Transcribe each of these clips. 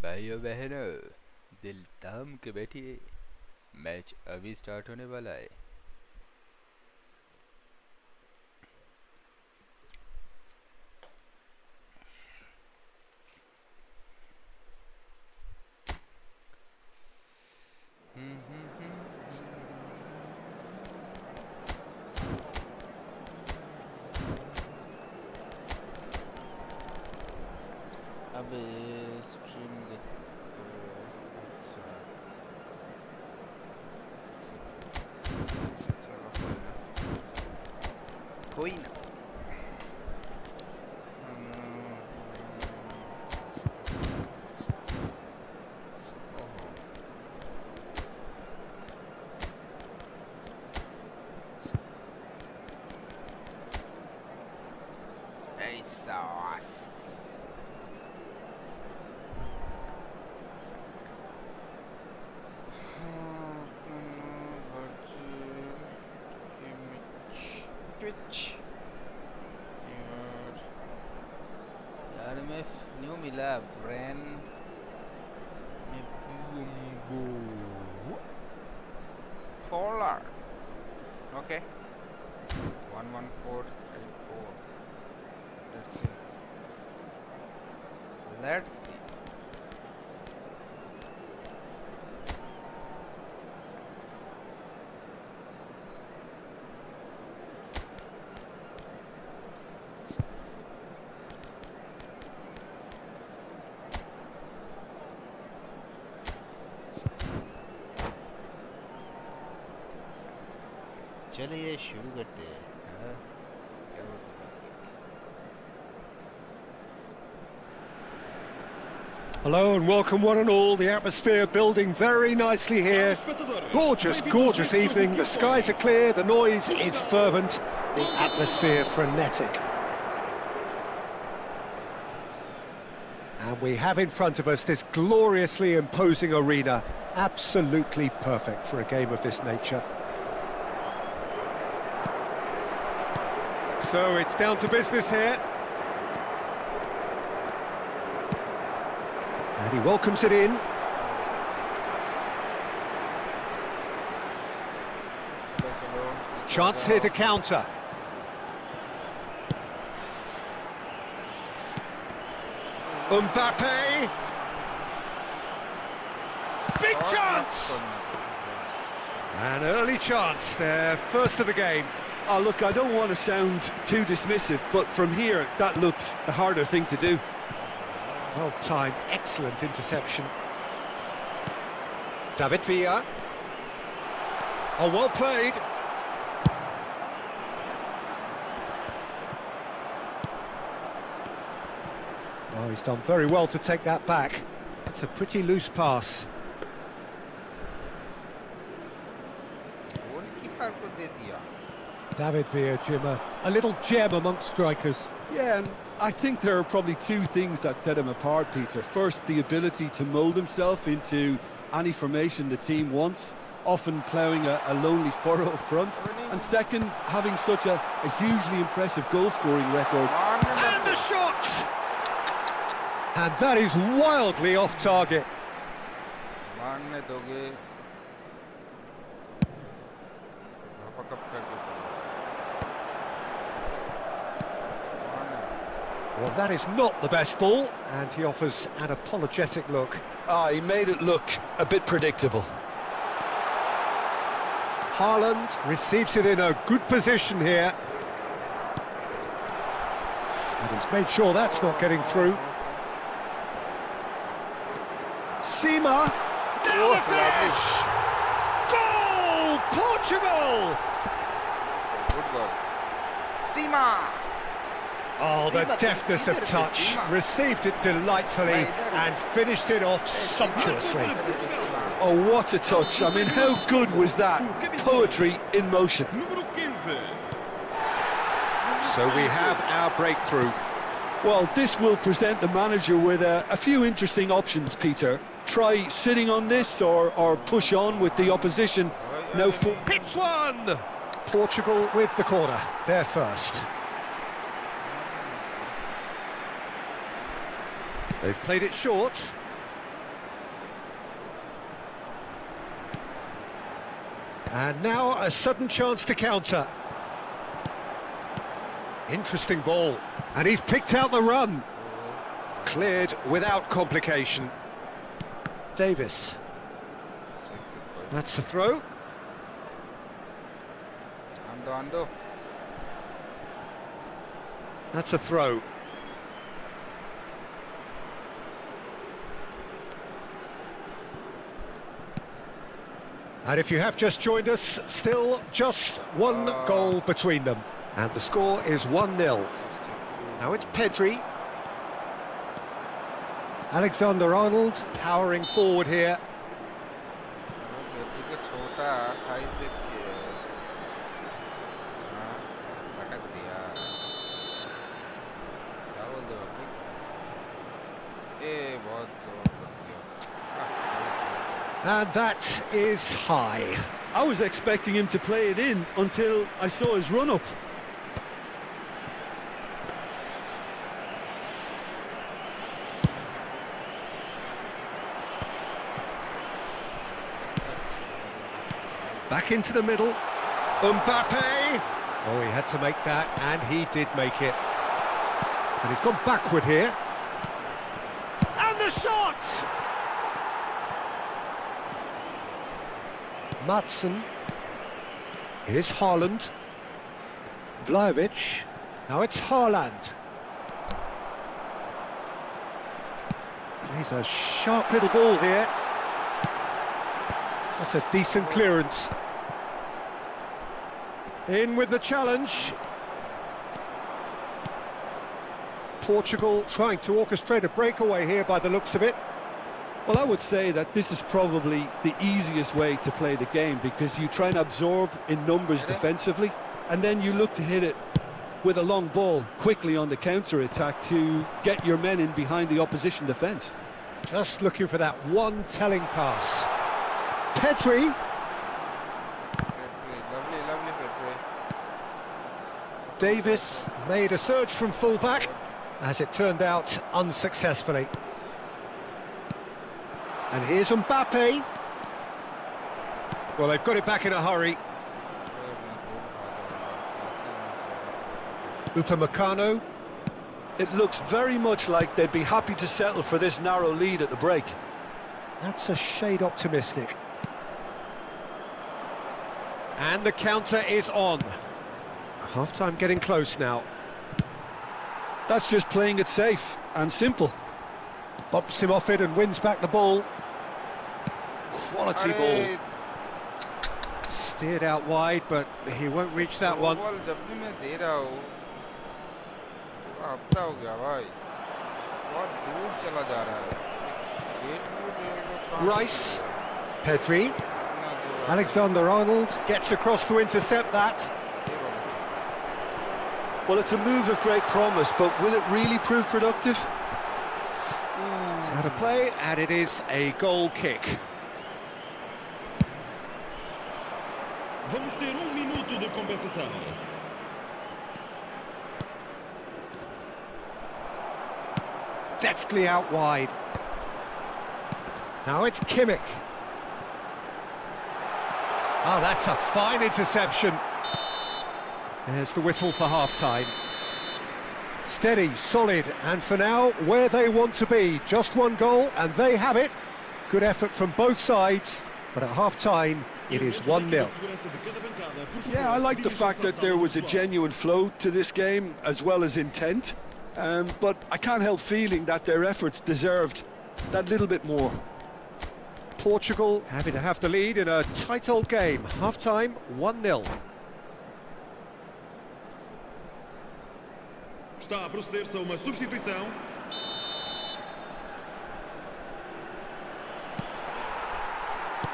भाइयों बहनों, दिल थाम के बैठिए। मैच अभी स्टार्ट होने वाला है। अबे स्ट्रीम देखो। अच्छा, चलो कोई ना। ओहो, ऐसा। switch. यार मैं न्यू मिला brain Polar. Okay. 11484. Let's see. Let's see. चलिए शुरू करते हैं। Hello and welcome one and all. The atmosphere building very nicely here. Gorgeous, gorgeous evening. The skies are clear, the noise is fervent, the atmosphere frenetic. And we have in front of us this gloriously imposing arena. Absolutely perfect for a game of this nature. So it's down to business here. And he welcomes it in. Chance here to counter. Mbappe! Big chance! An early chance there, first of the game. Oh, look, I don't want to sound too dismissive, but from here, that looked the harder thing to do. Well timed, excellent interception. David Villa. Oh, well played. Oh, he's done very well to take that back. It's a pretty loose pass. David Villa, Jim, a little gem amongst strikers. Yeah, and I think there are probably two things that set him apart, Peter. First, the ability to mould himself into any formation the team wants, often ploughing a lonely furrow up front. And second, having such a hugely impressive goal-scoring record. And the shot! And that is wildly off target. Well, that is not the best ball, and he offers an apologetic look. He made it look a bit predictable. Haaland receives it in a good position here. And he's made sure that's not getting through. Sima! Now the finish! Goal! Portugal! Good goal. Sima! Oh, the deftness of touch, received it delightfully and finished it off sumptuously. Oh, what a touch. I mean, how good was that? Poetry in motion. So we have our breakthrough. Well, this will present the manager with a few interesting options, Peter. Try sitting on this or push on with the opposition. Now for... Hits one! Portugal with the corner, they're first. They've played it short. And now a sudden chance to counter. Interesting ball. And he's picked out the run. Cleared without complication. Davis. That's the throw. Ando. That's a throw. And if you have just joined us, still just one goal between them. And the score is 1-0. Now it's Pedri. Alexander-Arnold powering forward here. And that is high. I was expecting him to play it in until I saw his run-up. Back into the middle. Mbappe! Oh, he had to make that, and he did make it. And he's gone backward here. And the shot! Madsen. Here's Haaland. Vlahovic. Now it's Haaland. He's a sharp little ball here. That's a decent clearance. In with the challenge. Portugal trying to orchestrate a breakaway here by the looks of it. Well, I would say that this is probably the easiest way to play the game, because you try and absorb in numbers defensively, and then you look to hit it with a long ball quickly on the counter-attack to get your men in behind the opposition defence. Just looking for that one telling pass. Pedri. Lovely, lovely Pedri. Davis made a surge from full-back, as it turned out unsuccessfully. And here's Mbappe. Well, they've got it back in a hurry. Upamecano. It looks very much like they'd be happy to settle for this narrow lead at the break. That's a shade optimistic. And the counter is on. Half-time getting close now. That's just playing it safe and simple. Bumps him off it and wins back the ball. Quality ball. Steered out wide, but he won't reach that one. Rice. Pedri. Alexander-Arnold gets across to intercept that. Well, it's a move of great promise, but will it really prove productive? It's out of play, and it is a goal kick. Vamos ter minuto de compensação. Deftly out wide. Now it's Kimmich. Oh, that's a fine interception. There's the whistle for half-time. Steady, solid, and for now, where they want to be. Just one goal, and they have it. Good effort from both sides, but at half-time, it is 1-0. Yeah, I like the fact that there was a genuine flow to this game, as well as intent. But I can't help feeling that their efforts deserved that little bit more. Portugal happy to have the lead in a tight old game. Half-time, 1-0. Está a proceder-se a uma substituição.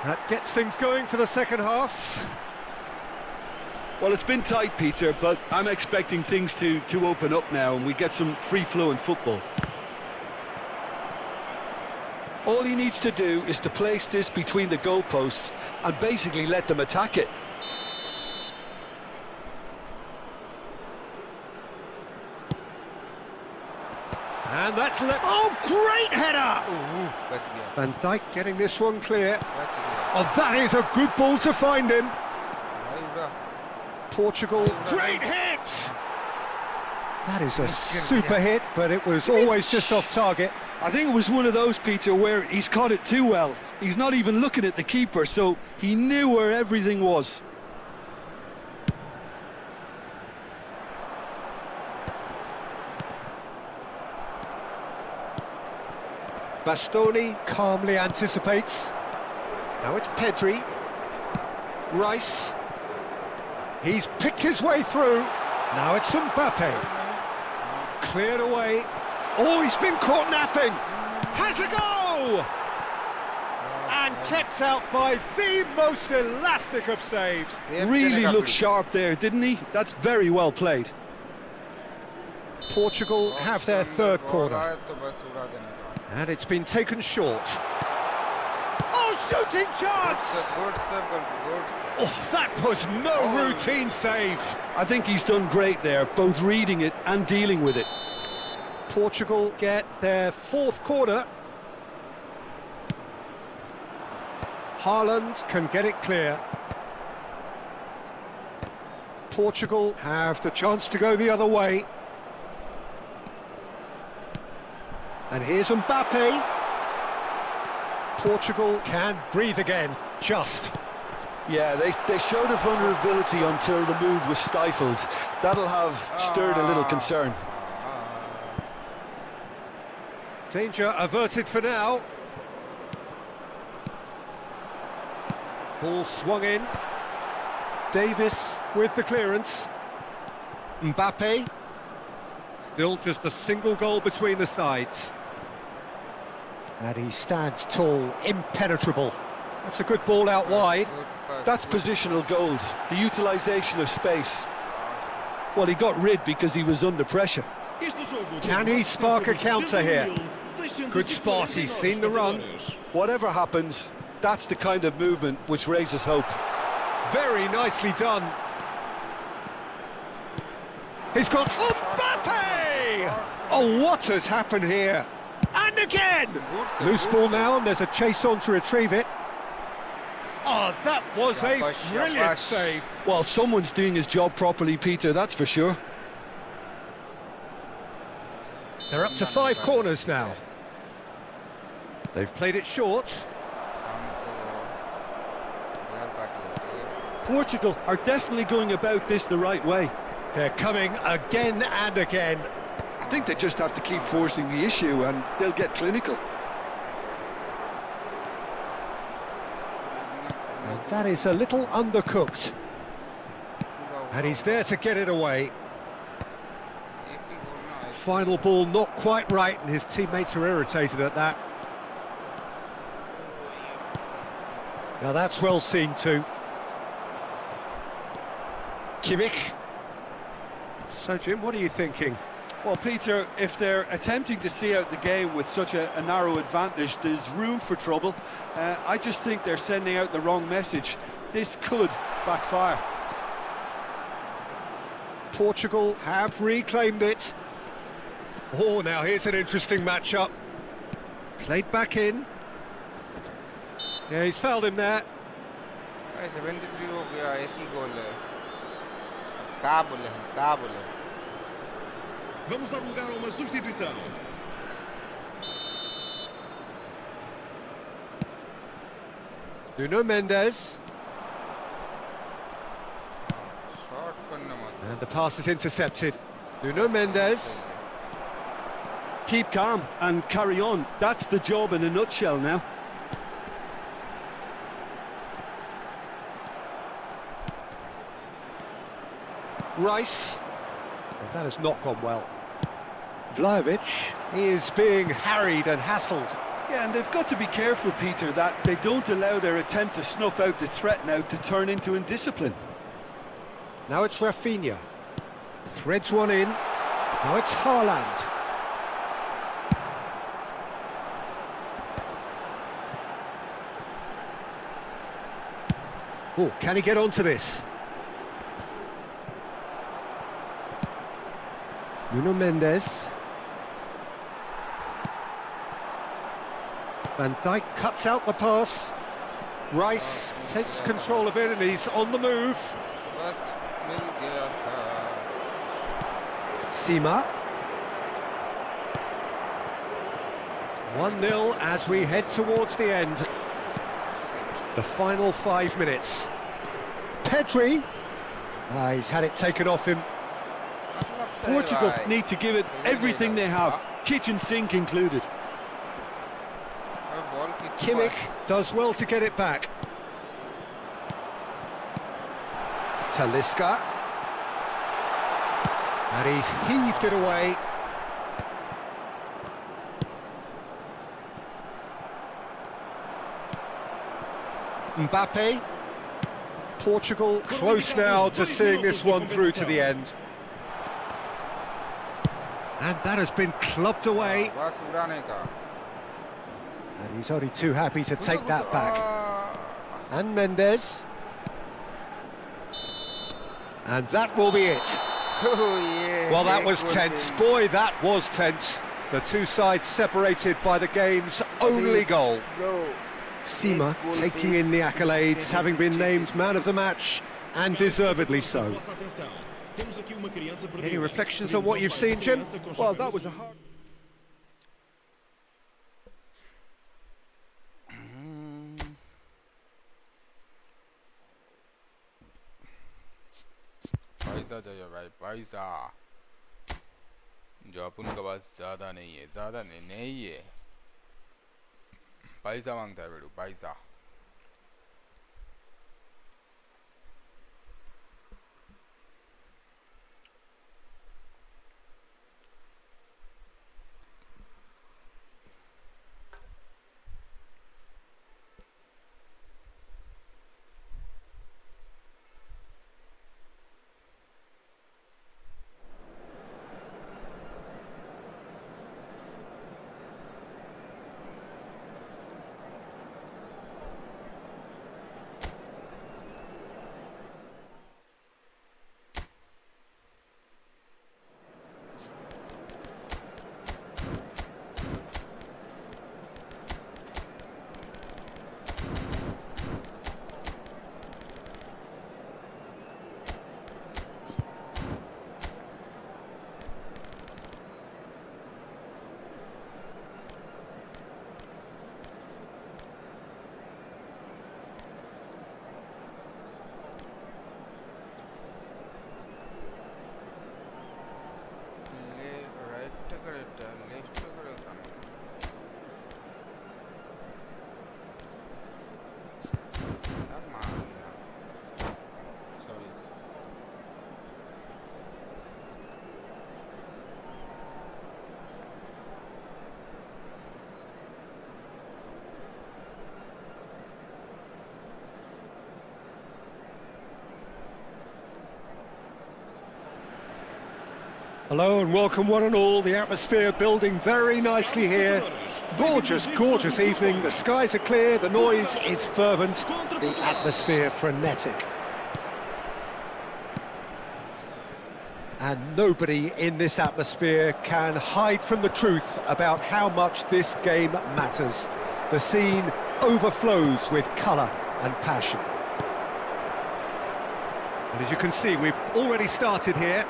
That gets things going for the second half. Well, it's been tight, Peter, but I'm expecting things to open up now and we get some free-flowing football. All he needs to do is to place this between the goalposts and basically let them attack it. And that's oh, great header! Van Dijk getting this one clear. Oh, that is a good ball to find him. Portugal, great hit! That is a super hit, but it was always just off target. I think it was one of those, Peter, where he's caught it too well. He's not even looking at the keeper, so he knew where everything was. Bastoni calmly anticipates. Now it's Pedri. Rice. He's picked his way through. Now it's Mbappe. Cleared away. Oh, he's been caught napping. Has a go! And kept out by the most elastic of saves. Really looked sharp there, didn't he? That's very well played. Portugal have their third corner. And it's been taken short. Oh, shooting chance! Oh, that was no routine save. I think he's done great there, both reading it and dealing with it. Portugal get their fourth corner. Haaland can get it clear. Portugal have the chance to go the other way. And here's Mbappe. Portugal can breathe again, just. Yeah, they showed a vulnerability until the move was stifled. That'll have stirred a little concern. Danger averted for now. Ball swung in. Davis with the clearance. Mbappe. Still just a single goal between the sides. And he stands tall, impenetrable. That's a good ball out wide. That's positional gold, the utilisation of space. Well, he got rid because he was under pressure. Can he spark a counter here? Good spot, he's seen the run. Whatever happens, that's the kind of movement which raises hope. Very nicely done. He's got Mbappe! Oh, what has happened here? And again! Loose ball now, and there's a chase on to retrieve it. Oh, that was a brilliant save. Well, someone's doing his job properly, Peter, that's for sure. They're up to 5 corners now. They've played it short. Portugal are definitely going about this the right way. They're coming again and again. I think they just have to keep forcing the issue and they'll get clinical. And that is a little undercooked. And he's there to get it away. Final ball not quite right, and his teammates are irritated at that. Now that's well seen too. Kimmich. So Jim, what are you thinking? Well, Peter, if they're attempting to see out the game with such a narrow advantage, there's room for trouble. I just think they're sending out the wrong message. This could backfire. Portugal have reclaimed it. Oh, now here's an interesting matchup. Played back in. Yeah, he's fouled him there. 73 हो गया, एक ही गोल है. क्या बोले हम, क्या बोले? Vamos dar lugar a uma substituição. Nuno Mendes. Shot करना मत. And the pass is intercepted. Nuno Mendes. Keep calm and carry on. That's the job in a nutshell now. Rice. Well, that has not gone well. Vlahovic is being harried and hassled. Yeah, and they've got to be careful, Peter, that they don't allow their attempt to snuff out the threat now to turn into indiscipline. Now it's Rafinha. Threads one in. Now it's Haaland. Oh, can he get onto this? Nuno Mendes. Van Dijk cuts out the pass. Rice takes control of it and he's on the move. बस मिल गया था. Sima. 1-0 as we head towards the end. The final 5 minutes. Pedri. He's had it taken off him. Portugal need to give it everything they have, kitchen sink included. Kimmich does well to get it back. Talisca. And he's heaved it away. Mbappe. Portugal close now to seeing this one through to the end. And that has been clubbed away. बस उड़ाने का. And he's only too happy to take that back. And Mendes. And that will be it. Oh, yeah. Well, that was tense. Boy, that was tense. The two sides separated by the game's only goal. Sima taking in the accolades, having been named man of the match and deservedly so. Any reflections on what you've seen, Jim? Well, that was a hard... पैसा चाहिए भाई, पैसा जो अपन के पास ज़्यादा नहीं है, ज़्यादा नहीं है, पैसा मांगता है बेटू, पैसा। Hello and welcome one and all, the atmosphere building very nicely here. Gorgeous, gorgeous evening, the skies are clear, the noise is fervent, the atmosphere frenetic. And nobody in this atmosphere can hide from the truth about how much this game matters. The scene overflows with colour and passion. And as you can see, we've already started here.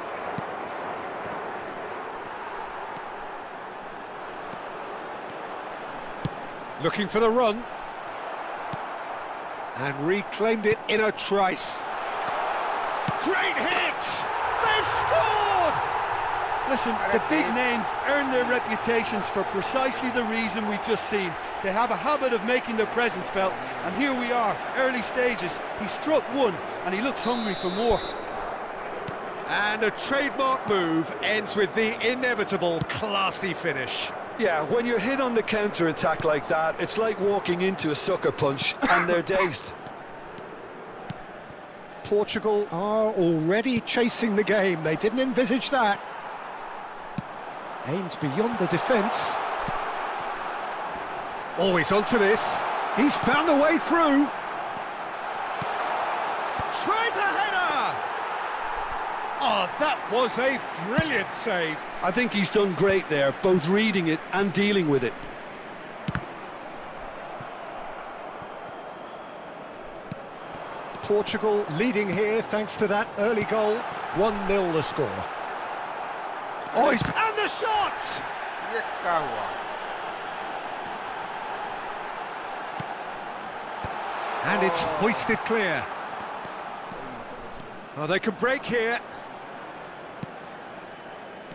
Looking for the run. And reclaimed it in a trice. Great hit! They've scored! Listen, the big names earn their reputations for precisely the reason we've just seen. They have a habit of making their presence felt, and here we are, early stages. He struck one, and he looks hungry for more. And a trademark move ends with the inevitable classy finish. Yeah, when you're hit on the counter-attack like that, it's like walking into a sucker punch, and they're dazed. Portugal are already chasing the game. They didn't envisage that. Aims beyond the defence. Oh, he's onto this. He's found a way through. Tries a header! Oh, that was a brilliant save. I think he's done great there, both reading it and dealing with it. Portugal leading here thanks to that early goal. 1-0 the score. Oh, and the shot! And it's hoisted clear. Oh, they can break here.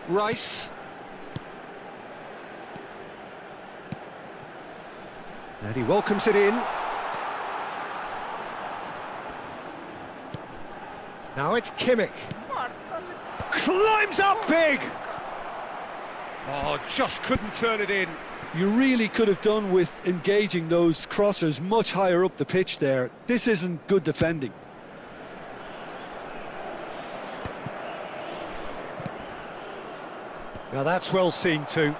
Rice. And he welcomes it in. Now it's Kimmich. Climbs up big! Oh, just couldn't turn it in. You really could have done with engaging those crossers much higher up the pitch there. This isn't good defending. Now that's well seen too.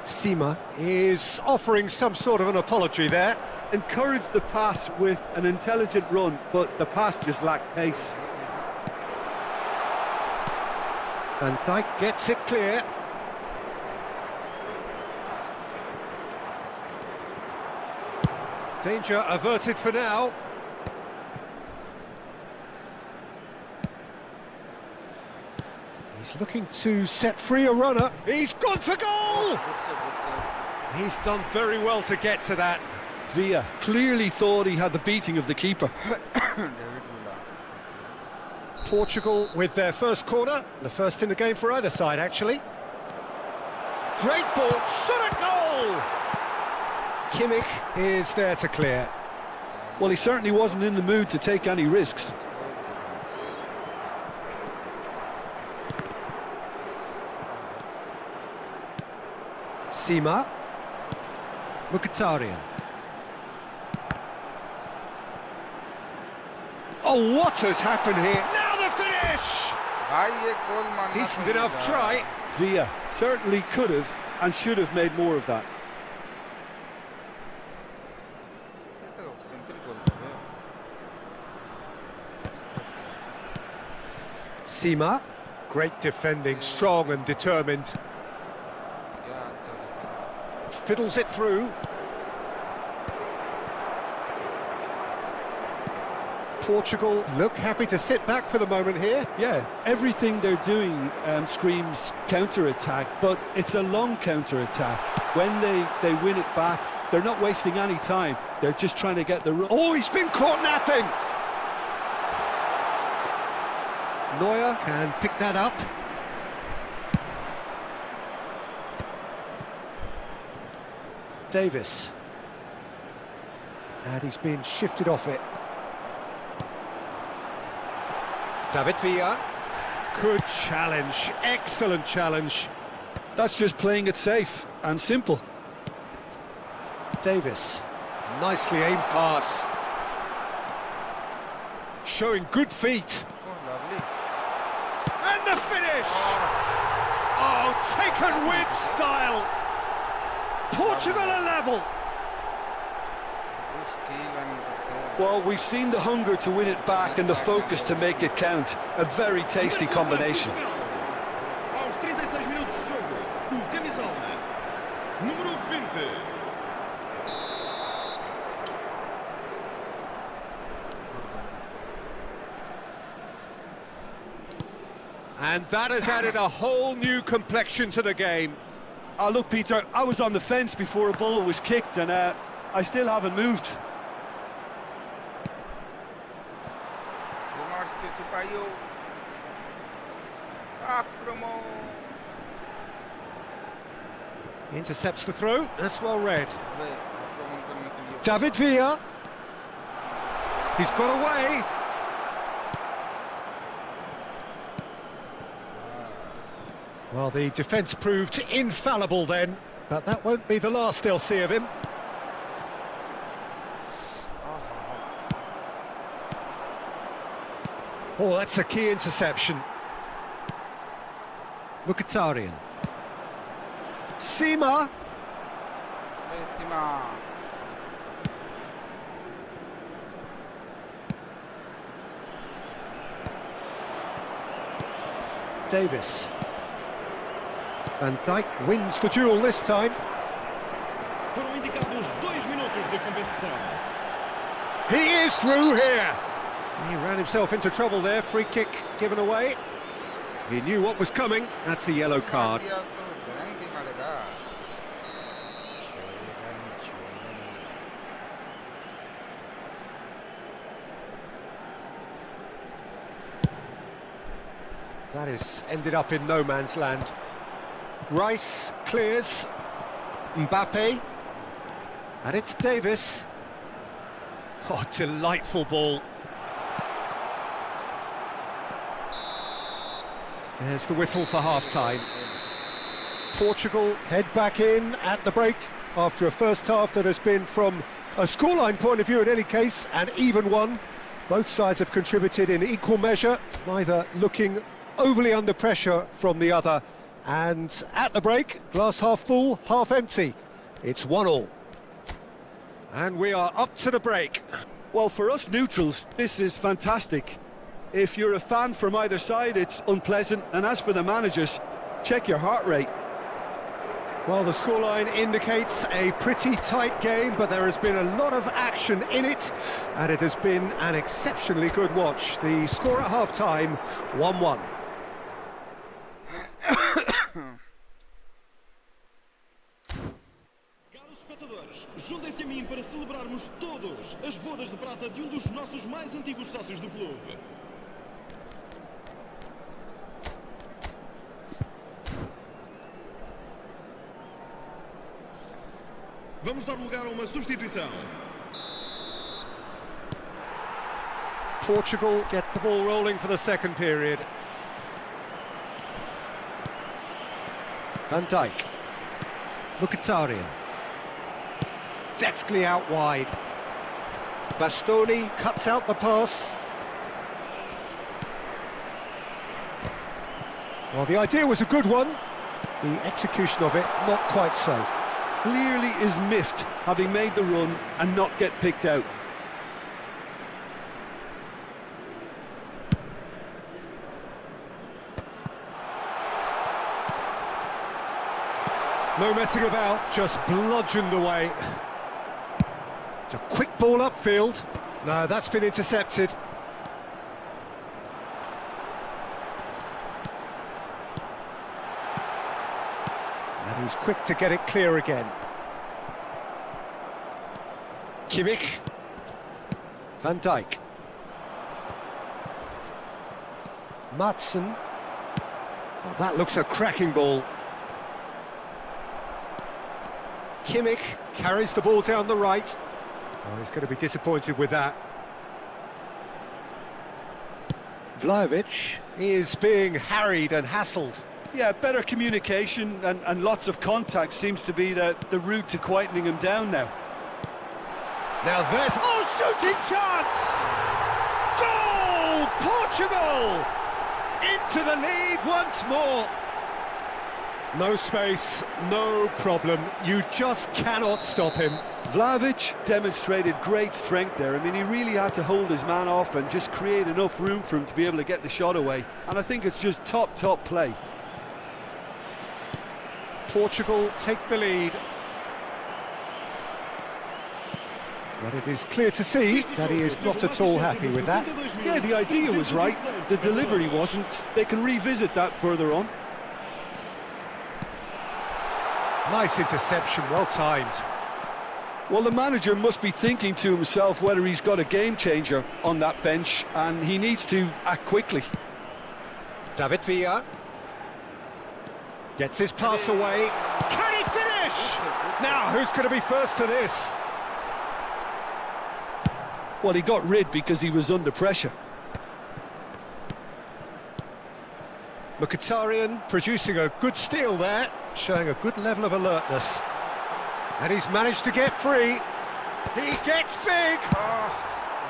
Sima is offering some sort of an apology there. Encouraged the pass with an intelligent run, but the pass just lacked pace. Van Dijk gets it clear. Danger averted for now. He's looking to set free a runner. He's gone for goal! He's done very well to get to that. Villa clearly thought he had the beating of the keeper. Portugal with their first corner, the first in the game for either side, actually. Great ball, shot at goal! Kimmich is there to clear. Well, he certainly wasn't in the mood to take any risks. Sima. Mkhitaryan. Oh, what has happened here? Now the finish! भाई ये गोल मारना Decent चाहिए enough था। try. Villa certainly could have and should have made more of that. ये तो simple गोल था। Sima. Great defending, strong and determined. क्या अच्छा था। Fiddles it through. Portugal look happy to sit back for the moment here. Yeah, everything they're doing screams counter-attack, but it's a long counter-attack. When they win it back, they're not wasting any time. They're just trying to get the run. Oh, he's been caught napping! Neuer can pick that up. Davis. And he's been shifted off it. David Villa. Good challenge, excellent challenge. That's just playing it safe and simple. Davis. Nicely aimed pass. Showing good feet. Oh, lovely। And the finish! Oh, taken with style! Portugal are level! Good skill and Well, we've seen the hunger to win it back and the focus to make it count. A very tasty combination. Aos 36 minutos de jogo, o camisola número 20. And that has added a whole new complexion to the game. Oh, look, Peter, I was on the fence before a ball was kicked and I still haven't moved. Romance के सिपाहियों आक्रमण। Intercepts the throw, that's well read. वे आक्रमण करने के लिए। David Villa. He's got away. Well, the defence proved infallible then, but that won't be the last they'll see of him. Oh, that's a key interception. Mkhitaryan. Sima. Way Seema. Davis. Van Dijk wins the duel this time. Foram indicados 2 minutos de compensação. He is through here. He ran himself into trouble there. Free kick given away. He knew what was coming. That's a yellow card. दिया तो bank भी मारेगा। छोड़ेगा नहीं, छोड़ेगा नहीं। That has ended up in no man's land. Rice clears. Mbappe. And it's Davis. Oh, delightful ball. There's the whistle for half-time. Portugal head back in at the break after a first half that has been, from a scoreline point of view in any case, an even one. Both sides have contributed in equal measure, neither looking overly under pressure from the other. And at the break, glass half full, half empty. It's 1-1. And we are up to the break. Well, for us neutrals, this is fantastic. If you're a fan from either side, it's unpleasant. And as for the managers, check your heart rate. Well, the scoreline indicates a pretty tight game, but there has been a lot of action in it, and it has been an exceptionally good watch. The score at half-time, 1-1. Caros espectadores, juntem-se a mim para celebrarmos todos as bodas de prata de um dos nossos mais antigos sócios do clube. Vamos dar lugar a uma substituição. Portugal get the ball rolling for the second period. Van Dijk. Mkhitaryan. Deftly out wide. Bastoni cuts out the pass. Well, the idea was a good one. The execution of it, not quite so. Clearly is miffed, having made the run and not get picked out. No messing about, just bludgeoned away. It's a quick ball upfield. No, that's been intercepted. And he's quick to get it clear again. Kimmich. Van Dijk. Maatsen. Oh, that looks a cracking ball. Kimmich carries the ball down the right. Oh, he's going to be disappointed with that. Vlahovic is being harried and hassled. Yeah, better communication and lots of contact seems to be the route to quietening him down now. Now there's... Oh, shooting chance! Goal! Portugal! Into the lead once more. No space, no problem. You just cannot stop him. Vlahovic demonstrated great strength there. I mean, he really had to hold his man off and just create enough room for him to be able to get the shot away. And I think it's just top play. Portugal take the lead. But it is clear to see that he is not at all happy with that. Yeah, the idea was right. The delivery wasn't. They can revisit that further on. Nice interception, well timed. Well, the manager must be thinking to himself whether he's got a game changer on that bench, and he needs to act quickly. David Villa gets his pass away. Can he finish? Now, who's going to be first to this? Well, he got rid because he was under pressure. Mkhitaryan producing a good steal there, showing a good level of alertness. And he's managed to get free. He gets big!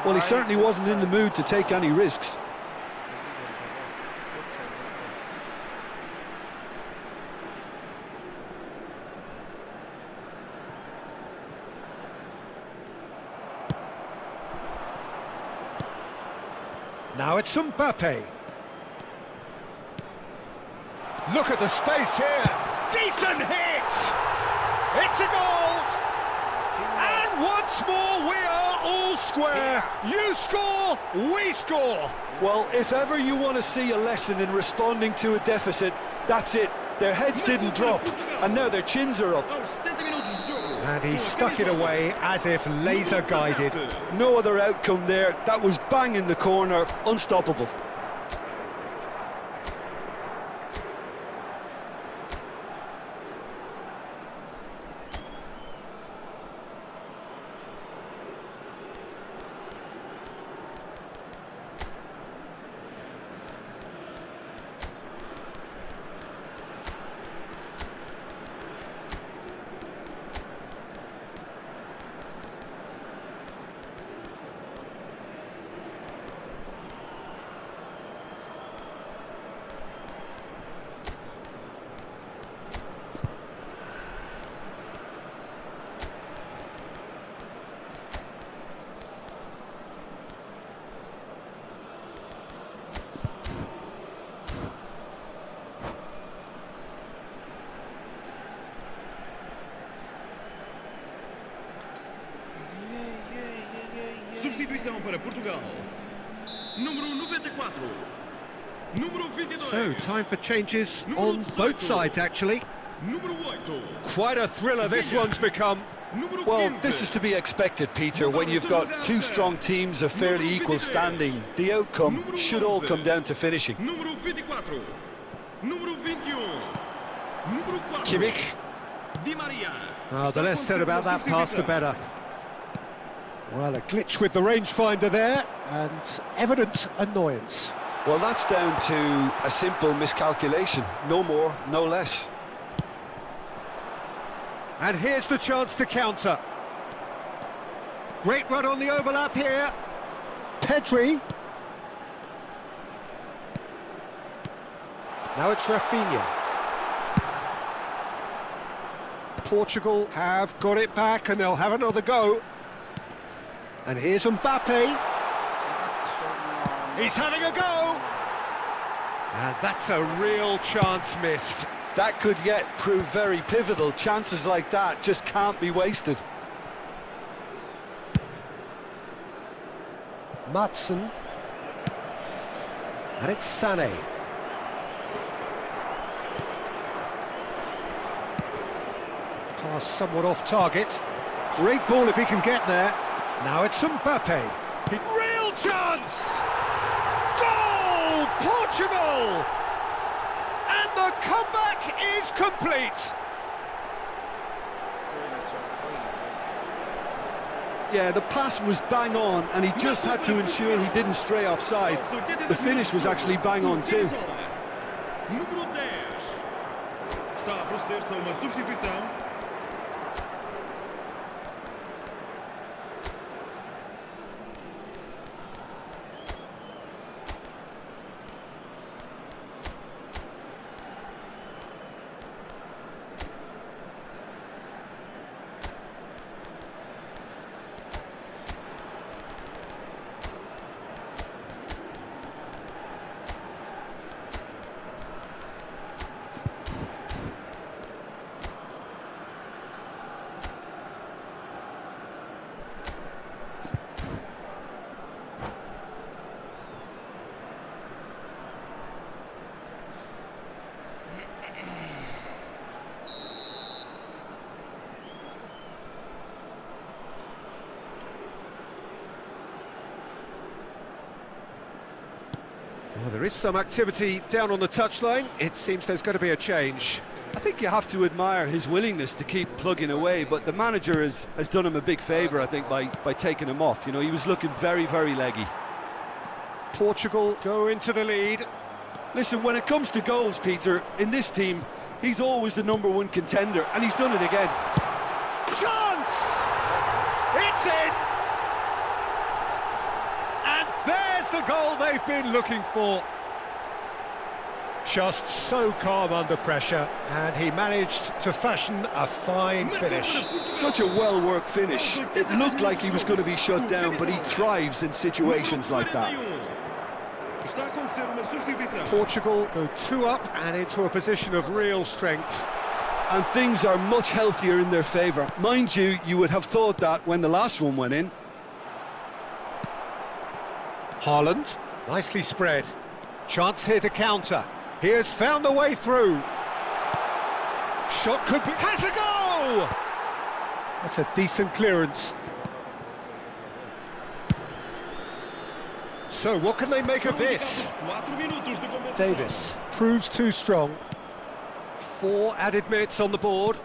Well, he certainly wasn't in the mood to take any risks. Now it's Mbappe. Look at the space here. Decent hit! It's a goal! And once more we are all square. You score, we score. Well, if ever you want to see a lesson in responding to a deficit, that's it. Their heads didn't drop, and now their chins are up. And he stuck it away as if laser guided. No other outcome there. That was bang in the corner, unstoppable. Substituição para Portugal. Número 94. Número 22. So, time for changes Número on both 18. sides, actually. Número 8. Quite a thriller this one's become. Número Well, 15. this is to be expected, Peter, when you've got two strong teams of fairly equal standing. The outcome should all come down to finishing. Número 24. Número 21. Número 4. Kimmich. Di Maria. Oh, the Está less said about that pass, the substituição. better. Well, a glitch with the rangefinder there, and evident annoyance. Well, that's down to a simple miscalculation. No more, no less. And here's the chance to counter. Great run on the overlap here. Pedri. Now it's Rafinha. Portugal have got it back and they'll have another go. And here's Mbappe. He's having a go. And that's a real chance missed. That could yet prove very pivotal. Chances like that just can't be wasted. Matson. And it's Sané. Pass somewhat off target. Great ball if he can get there. Now it's Mbappe. Real chance! Goal! Portugal! And the comeback is complete. Yeah, the pass was bang on, and he just had to ensure he didn't stray offside. The finish was actually bang on too. Número 10. Está a proceder-se a uma substituição. Well, there is some activity down on the touchline. It seems there's going to be a change. I think you have to admire his willingness to keep plugging away, but the manager has done him a big favour, I think, by taking him off. You know, he was looking very, very leggy. Portugal go into the lead. Listen, when it comes to goals, Peter, in this team, he's always the #1 contender, and he's done it again. Chance! It's in! And there's the goal they've been looking for. Just so calm under pressure, and he managed to fashion a fine finish. Such a well-worked finish. It looked like he was going to be shut down, but he thrives in situations like that. Está a acontecer uma substituição. Portugal go 2 up and into a position of real strength. And things are much healthier in their favour. Mind you, you would have thought that when the last one went in. Haaland, nicely spread. Chance here to counter. He has found a way through. Shot could be... Has a go! That's a decent clearance. So what can they make of this? 4 minutos de compensação. Davis proves too strong. 4 added minutes on the board.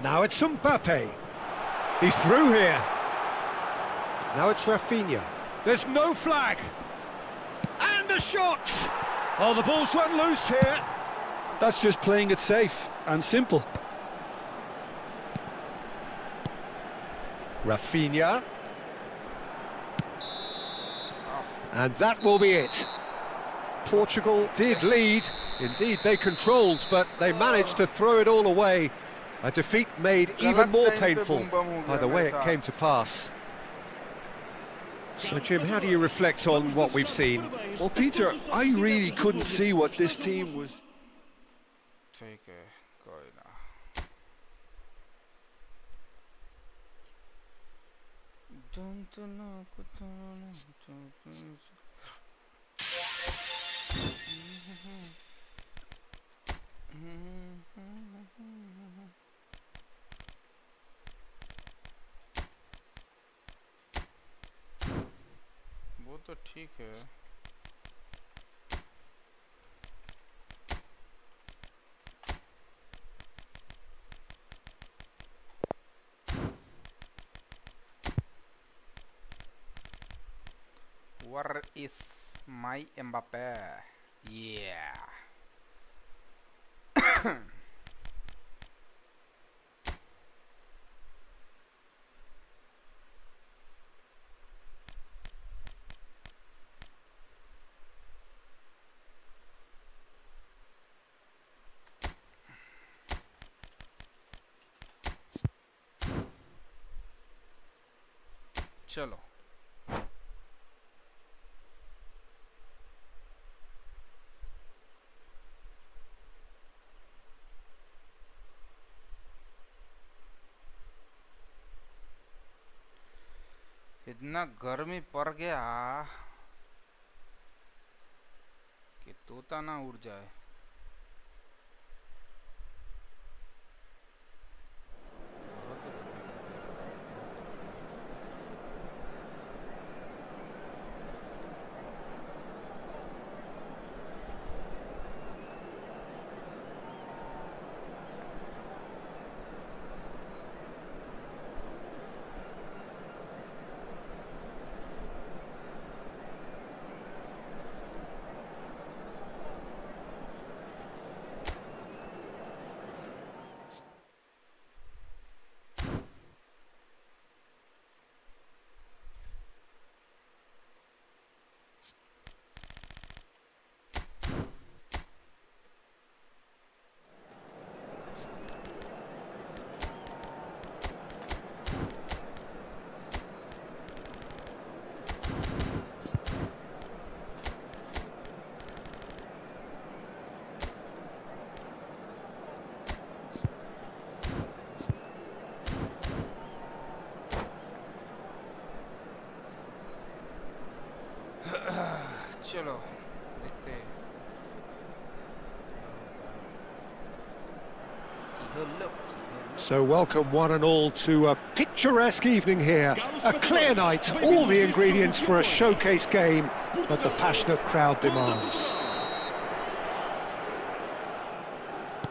Now it's Mbappe. He's through here. Now it's Rafinha. There's no flag. And a shot! Oh, the ball's run loose here. That's just playing it safe and simple. Rafinha. And that will be it. Portugal did lead. Indeed, they controlled, but they managed to throw it all away. A defeat made even more painful by the way it came to pass. So, Jim, how do you reflect on what we've seen? Well, Peter, I really couldn't see what this team was... ठीक है कोई ना वो तो ठीक है। Where is my Mbappe? Yeah. चलो इतना गर्मी पड़ गया कि तोता ना उड़ जाए। चलो देखते हैं। So welcome one and all to a picturesque evening here. A clear night, all the ingredients for a showcase game that the passionate crowd demands.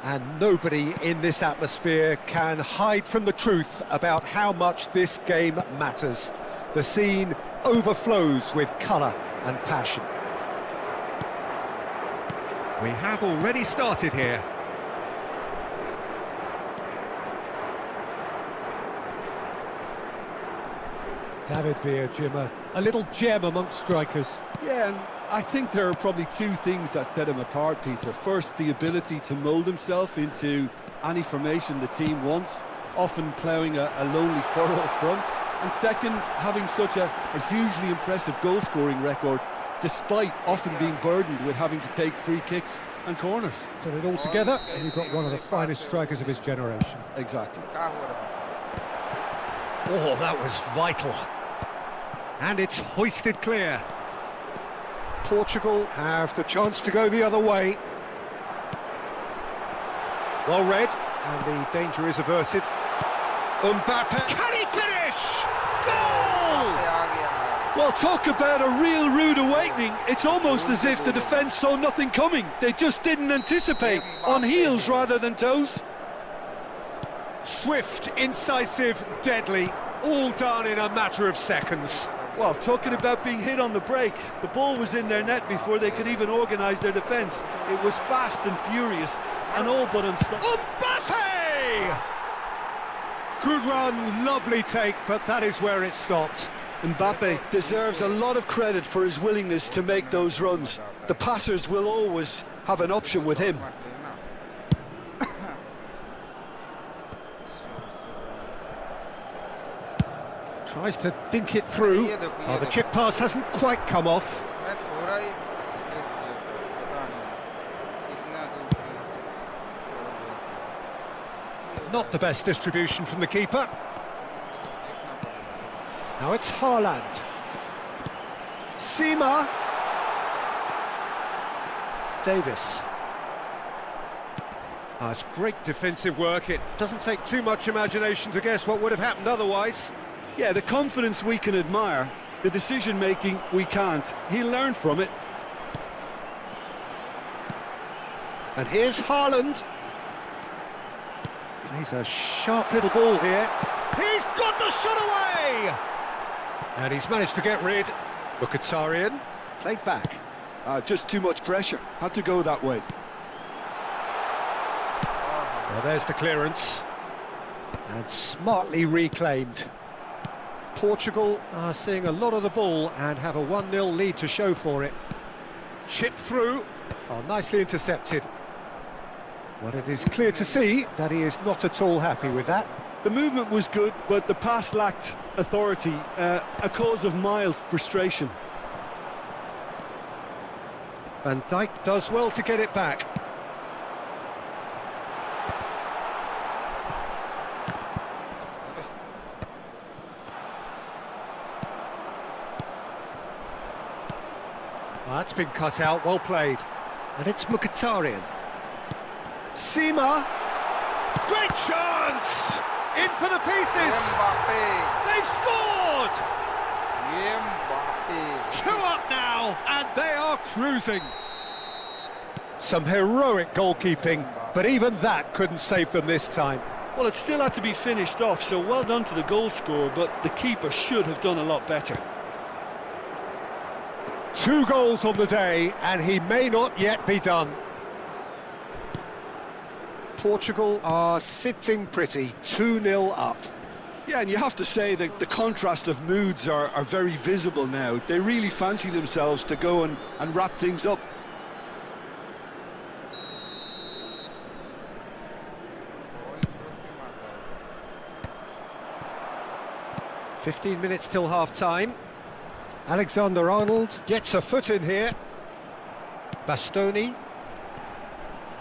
And nobody in this atmosphere can hide from the truth about how much this game matters. The scene overflows with colour and passion. We have already started here. David Villa, Jim, a little gem amongst strikers. Yeah, and I think there are probably two things that set him apart, Peter. First, the ability to mould himself into any formation the team wants, often ploughing a lonely furrow up front. And second, having such a hugely impressive goal-scoring record, despite often being burdened with having to take free kicks and corners. Put it all together, and you've got one of the finest strikers of his generation. Exactly. Oh, that was vital. And it's hoisted clear. Portugal have the chance to go the other way. Well read, and the danger is averted. Mbappe, can he finish? Goal! Well, talk about a real rude awakening. It's almost as if the defence saw nothing coming. They just didn't anticipate, on heels rather than toes. Swift, incisive, deadly, all done in a matter of seconds. Well, talking about being hit on the break, the ball was in their net before they could even organise their defence. It was fast and furious, and all but unstoppable. Mbappe! Good run, lovely take, but that is where it stopped. Mbappe deserves a lot of credit for his willingness to make those runs. The passers will always have an option with him. Tries to dink it through. Oh, the chip pass hasn't quite come off. Not the best distribution from the keeper. Now it's Haaland. Sima. Davis. It's great defensive work. It doesn't take too much imagination to guess what would have happened otherwise. Yeah, the confidence we can admire, the decision-making we can't. He'll learn from it. And here's Haaland. Plays a sharp little ball here. He's got the shot away! And he's managed to get rid. Mkhitaryan played back. Just too much pressure. Had to go that way. Well, there's the clearance. And smartly reclaimed. Portugal are seeing a lot of the ball and have a 1-0 lead to show for it. Chipped through. Oh, nicely intercepted. Well, it is clear to see that he is not at all happy with that. The movement was good, but the pass lacked authority, a cause of mild frustration. Van Dijk does well to get it back. That's been cut out, well played. And it's Mkhitaryan. Sima. Great chance! In for the pieces! They've scored! Two up now, and they are cruising. Some heroic goalkeeping, but even that couldn't save them this time. Well, it still had to be finished off, so well done to the goal scorer, but the keeper should have done a lot better. 2 goals on the day, and he may not yet be done. Portugal are sitting pretty, 2-0 up. Yeah, and you have to say that the contrast of moods are very visible now. They really fancy themselves to go and wrap things up. "15 minutes till half-time. Alexander-Arnold gets a foot in here. Bastoni.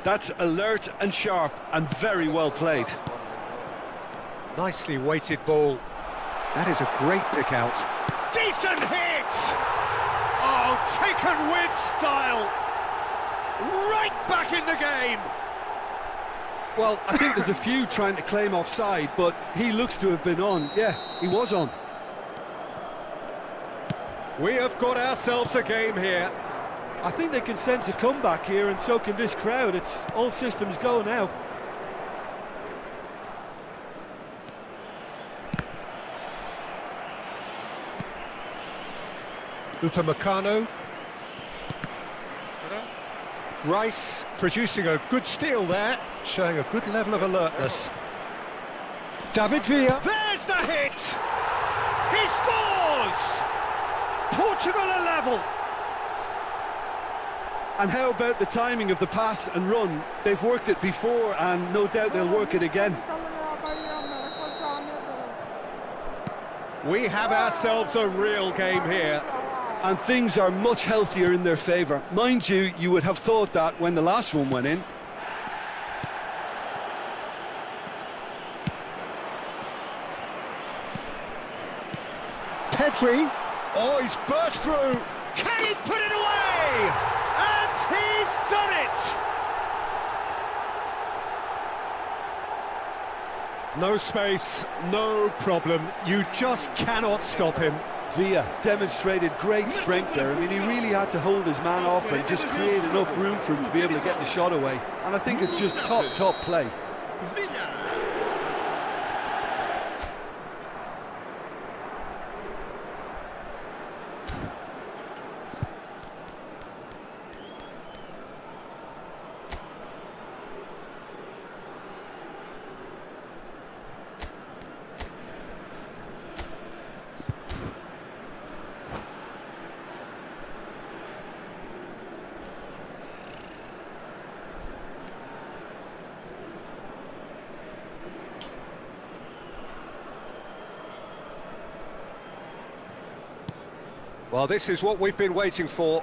That's alert and sharp and very well played. Nicely weighted ball. That is a great pick out. Decent hit! Oh, taken with style! Right back in the game! Well, I think there's a few trying to claim offside, but he looks to have been on. Yeah, he was on. We have got ourselves a game here. I think they can sense a comeback here, and so can this crowd. It's all systems go now. Upamecano. Rice producing a good steal there, showing a good level of alertness. David Villa. There's the hit! He scores! Portugal are level! And how about the timing of the pass and run? They've worked it before, and no doubt they'll work it again. We have ourselves a real game here. And things are much healthier in their favour. Mind you, you would have thought that when the last one went in. Pedri. Oh, he's burst through. Can he put it away? And he's done it! No space, no problem. You just cannot stop him. Villa demonstrated great strength there. I mean, he really had to hold his man off and just create enough room for him to be able to get the shot away. And I think it's just top play. Well, this is what we've been waiting for.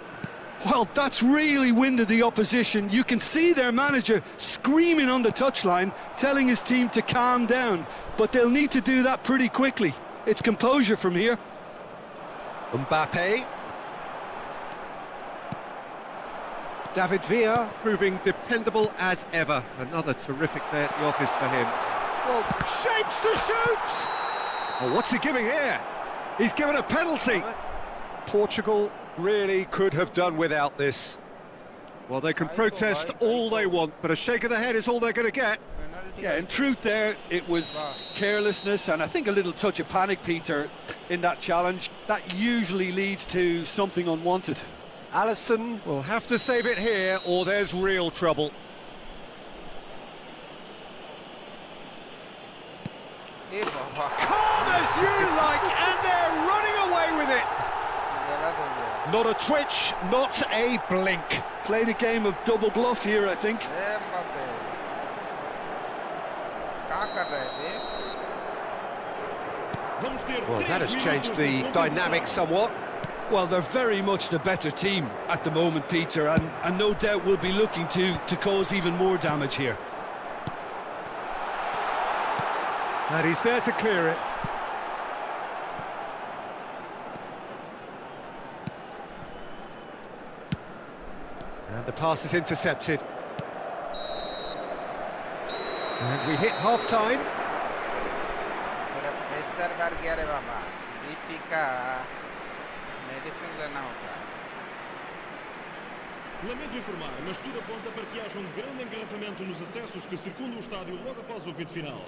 Well, that's really winded the opposition. You can see their manager screaming on the touchline, telling his team to calm down. But they'll need to do that pretty quickly. It's composure from here. Mbappe. David Villa proving dependable as ever. Another terrific day at the office for him. Well, shapes to shoot! Oh, what's he giving here? He's given a penalty. Portugal really could have done without this. Well, they can protest all they want, but a shake of the head is all they're going to get. Yeah, in truth there, it was carelessness and I think a little touch of panic, Peter, in that challenge. That usually leads to something unwanted. Alisson will have to save it here, or there's real trouble. Calm as you like, and they're running away with it. Not a twitch, not a blink. Played a game of double bluff here, I think. Well, that has changed the dynamic somewhat. Well, they're very much the better team at the moment, Peter, and no doubt will be looking to cause even more damage here. And he's there to clear it. And the pass is intercepted. And we hit half-time. Lamento informar, mas tudo aponta para que haja grande engarrafamento nos acessos que circundam o estádio logo após o apito final.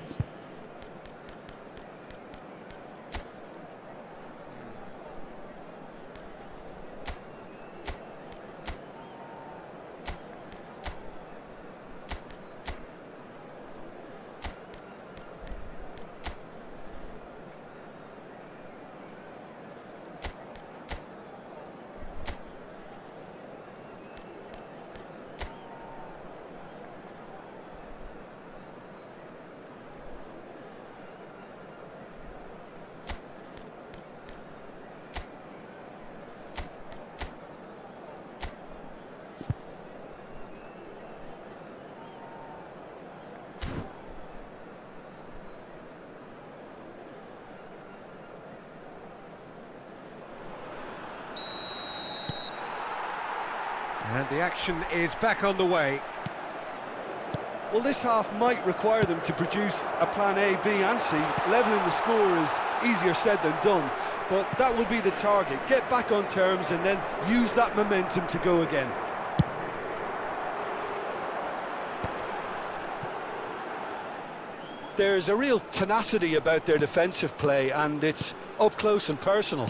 And the action is back on the way. Well, this half might require them to produce a plan A, B and C. Levelling the score is easier said than done, but that will be the target. Get back on terms and then use that momentum to go again. There's a real tenacity about their defensive play, and it's up close and personal.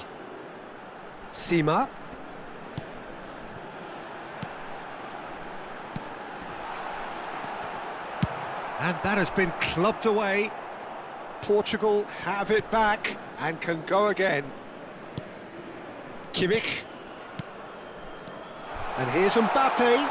Sima. And that has been clubbed away. Portugal have it back and can go again. Kimmich. And here's Mbappe.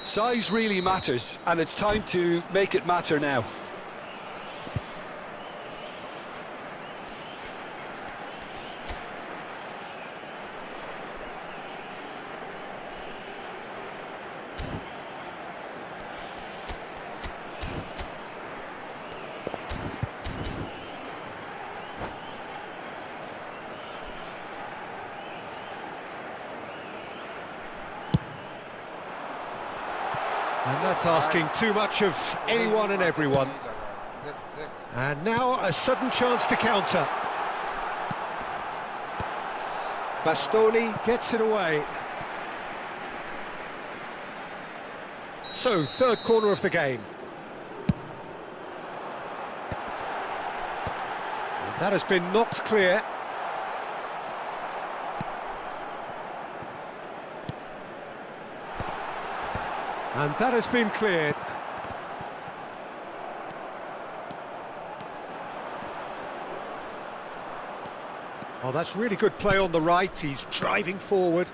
Size really matters, and it's time to make it matter now. And that's asking too much of anyone and everyone. And now a sudden chance to counter. Bastoni gets it away. So, third corner of the game. And that has been knocked clear. And that has been cleared. Oh, that's really good play on the right. He's driving forward.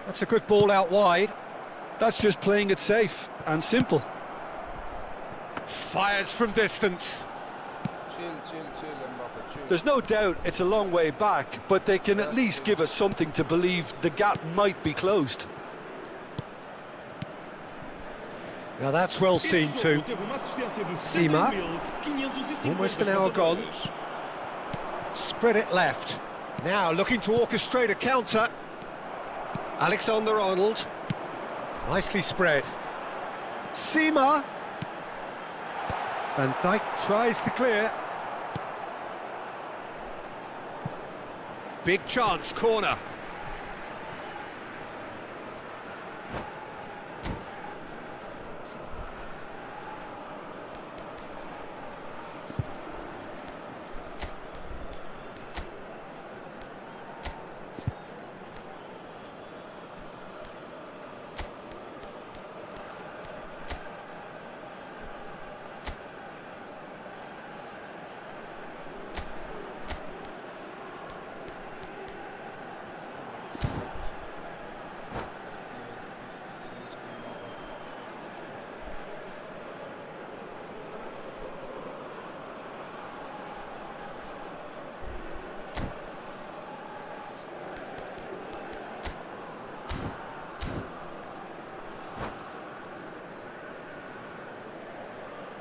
That's a good ball out wide. That's just playing it safe and simple. Fires from distance. Chill, Mbappe, chill. There's no doubt it's a long way back, but they can at least give us something to believe the gap might be closed. Now that's well seen Este too. jogo teve uma assistência de Sima. 70.550 Almost an hour gone. espectadores. Spread it left. Now looking to orchestrate a counter. Alexander-Arnold. Nicely spread. Sima. Van Dijk tries to clear. Big chance, corner.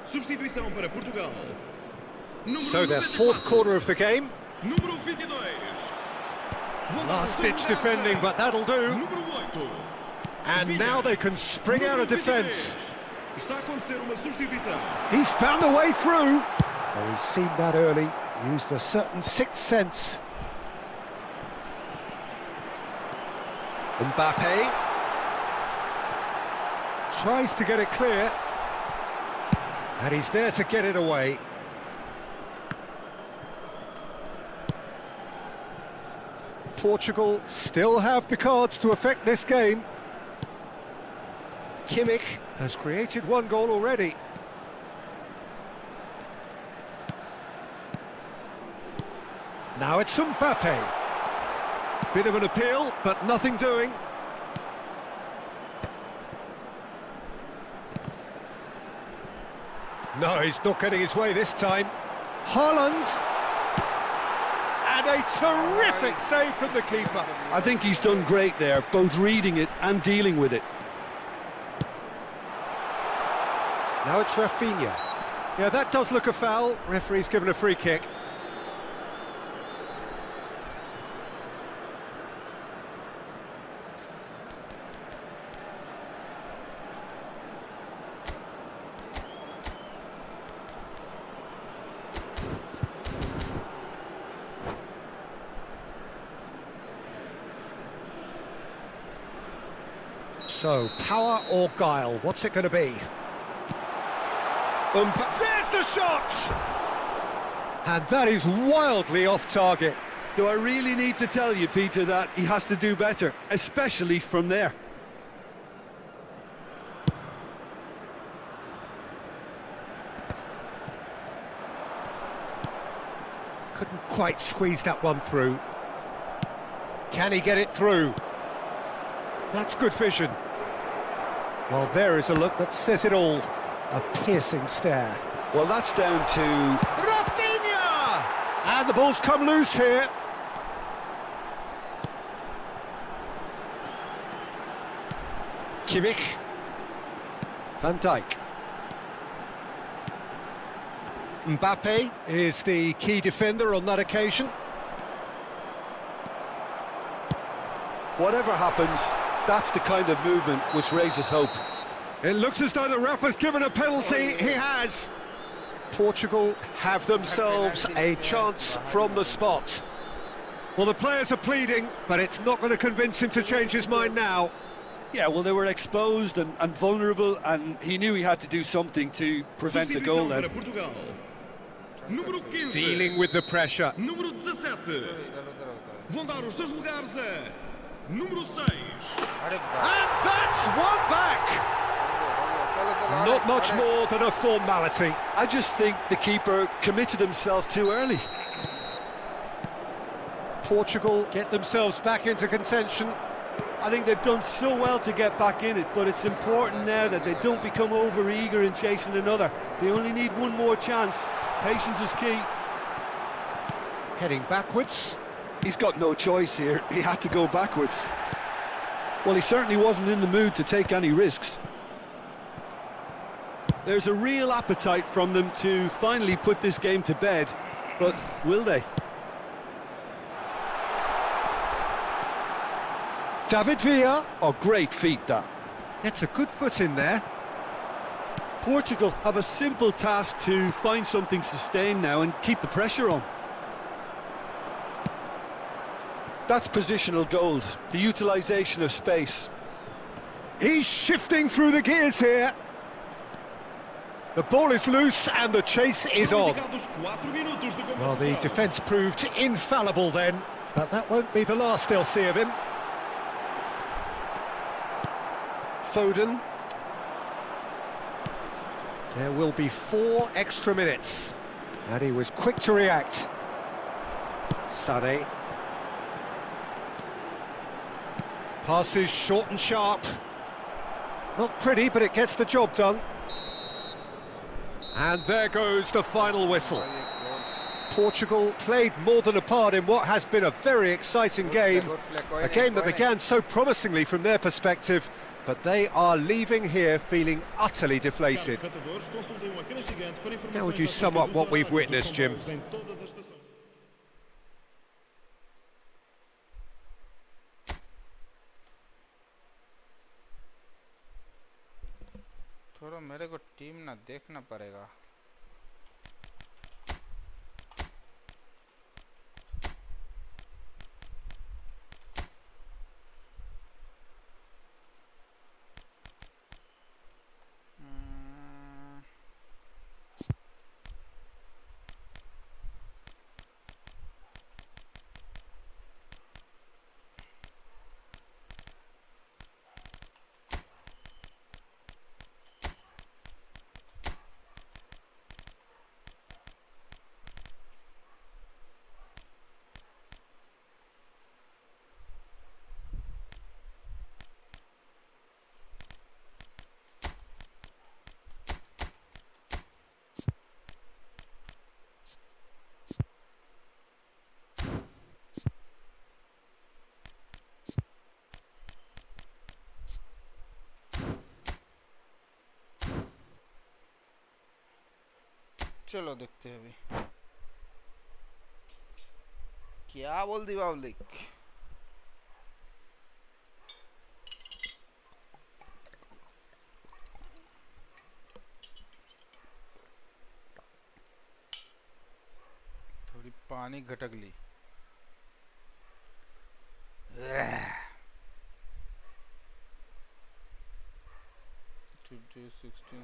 Substituição para Portugal. Número So their 94. fourth quarter of the game. Número 22. Last-ditch defending, but that'll do. Número 8. And now they can spring out of defence. Está a acontecer uma substituição. He's found a way through. Oh, he's seen that early. Used a certain sixth sense. Mbappe tries to get it clear, and he's there to get it away. Portugal still have the cards to affect this game. Kimmich has created one goal already. Now it's Mbappe. Bit of an appeal, but nothing doing. No, he's not getting his way this time. Haaland. And a terrific save from the keeper. I think he's done great there, both reading it and dealing with it. Now it's Rafinha. Yeah, that does look a foul. Referee's given a free kick. So, power or guile, what's it going to be? There's the shot! And that is wildly off target. Do I really need to tell you, Peter, that he has to do better, especially from there? Couldn't quite squeeze that one through. Can he get it through? That's good vision. Well, there is a look that says it all. A piercing stare. Well, that's down to... Rafinha! And the ball's come loose here. Kimmich. Van Dijk. Mbappe is the key defender on that occasion. Whatever happens, that's the kind of movement which raises hope. It looks as though the ref has given a penalty. He has. Portugal have themselves a chance from the spot. Well, the players are pleading, but it's not going to convince him to change his mind now. Yeah, well, they were exposed and vulnerable, and he knew he had to do something to prevent a goal Substituição then. para Portugal. Número 15. Dealing with the pressure. Número 17. Vão dar os seus lugares a número 6. And that's one back! Not much more than a formality. I just think the keeper committed himself too early. Portugal get themselves back into contention. I think they've done so well to get back in it, but it's important now that they don't become over-eager in chasing another. They only need one more chance. Patience is key. Heading backwards. He's got no choice here. He had to go backwards. Well, he certainly wasn't in the mood to take any risks. There's a real appetite from them to finally put this game to bed, but will they? David Villa. Oh, great feat that. Gets a good foot in there. Portugal have a simple task to find something sustained now and keep the pressure on. That's positional gold, the utilisation of space. He's shifting through the gears here. The ball is loose and the chase is on. Well, the defence proved infallible then, but that won't be the last they'll see of him. Foden. There will be 4 extra minutes, and he was quick to react. Sané. Passes short and sharp. Not pretty, but it gets the job done. And there goes the final whistle. Portugal played more than a part in what has been a very exciting game. A game that began so promisingly from their perspective, but they are leaving here feeling utterly deflated. How would you sum up what we've witnessed, Jim? थोड़ा मेरे को team ना देखना पड़ेगा। चलो देखते हैं अभी क्या बोल दी पब्लिक। थोड़ी पानी घटक ली। Today 16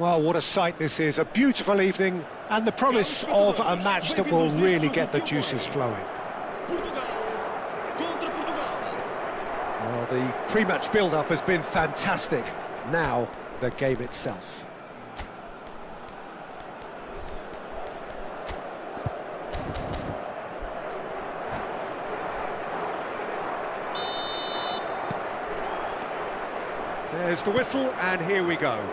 Well, what a sight this is. A beautiful evening and the promise of a match that will really get the juices flowing. Portugal contra Portugal. Well, the pre-match build-up has been fantastic. Now, the game itself. There's the whistle, and here we go.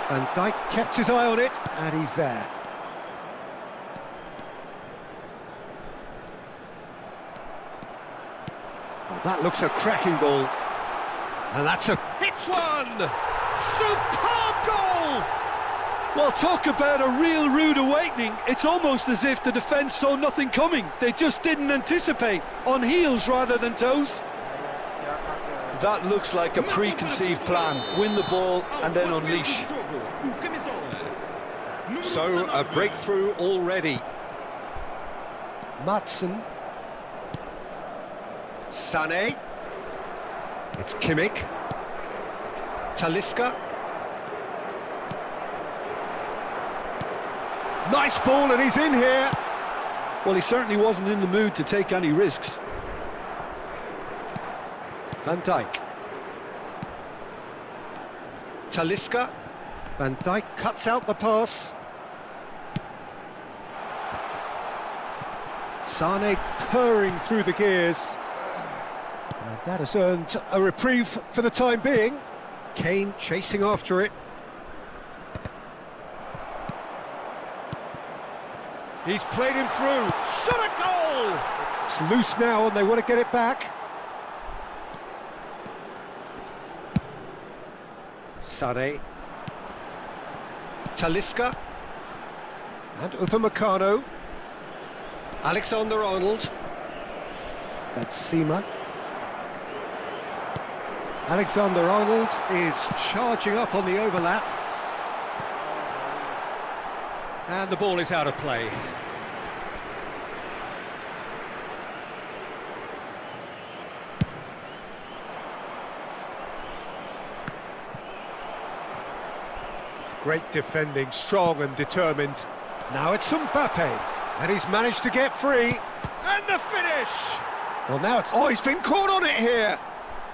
Van Dijk kept his eye on it, and he's there. Oh, that looks a cracking ball. And that's a... Hits one! Superb goal! Well, talk about a real rude awakening. It's almost as if the defence saw nothing coming. They just didn't anticipate. On heels rather than toes. That looks like a preconceived plan. Win the ball and then unleash. So, a breakthrough already. Matson. Sané. It's Kimmich. Talisca. Nice ball, and he's in here. Well, he certainly wasn't in the mood to take any risks. Van Dijk. Talisca. Van Dijk cuts out the pass. Sané purring through the gears. And that has earned a reprieve for the time being. Kane chasing after it. He's played him through. Shot a goal! It's loose now and they want to get it back. Sané. Talisca. And Upamecano. Alexander-Arnold. That's Seema. Alexander-Arnold is charging up on the overlap. And the ball is out of play. Great defending, strong and determined. Now it's Mbappe, and he's managed to get free. And the finish! Well, now it's... Oh, he's been caught on it here!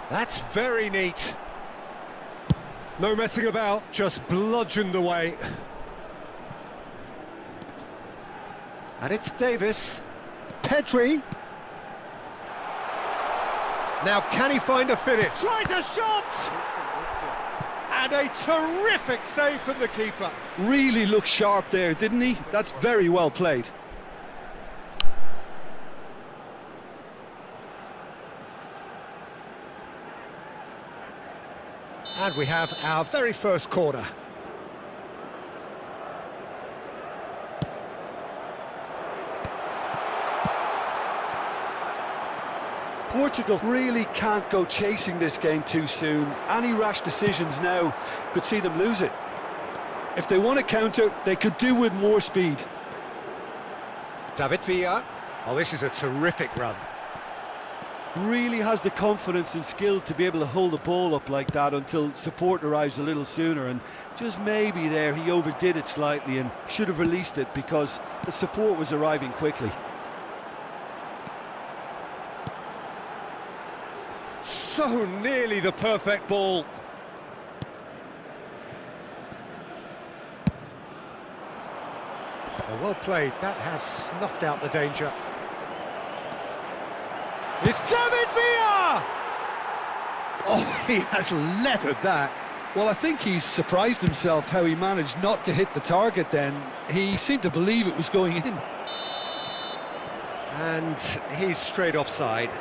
That's very neat. No messing about, just bludgeoned away. And it's Davis. Pedri. Now can he find a finish? Tries a shot! And a terrific save from the keeper. Really looked sharp there, didn't he? That's very well played. And we have our very first corner. Portugal really can't go chasing this game too soon. Any rash decisions now could see them lose it. If they want to counter, they could do with more speed. David Villa. Oh, this is a terrific run. Really has the confidence and skill to be able to hold the ball up like that until support arrives a little sooner, and just maybe there he overdid it slightly and should have released it because the support was arriving quickly. So nearly the perfect ball. Oh, well played. That has snuffed out the danger. It's David Villa! Oh, he has leathered that. Well, I think he's surprised himself how he managed not to hit the target then. He seemed to believe it was going in. And he's straight offside.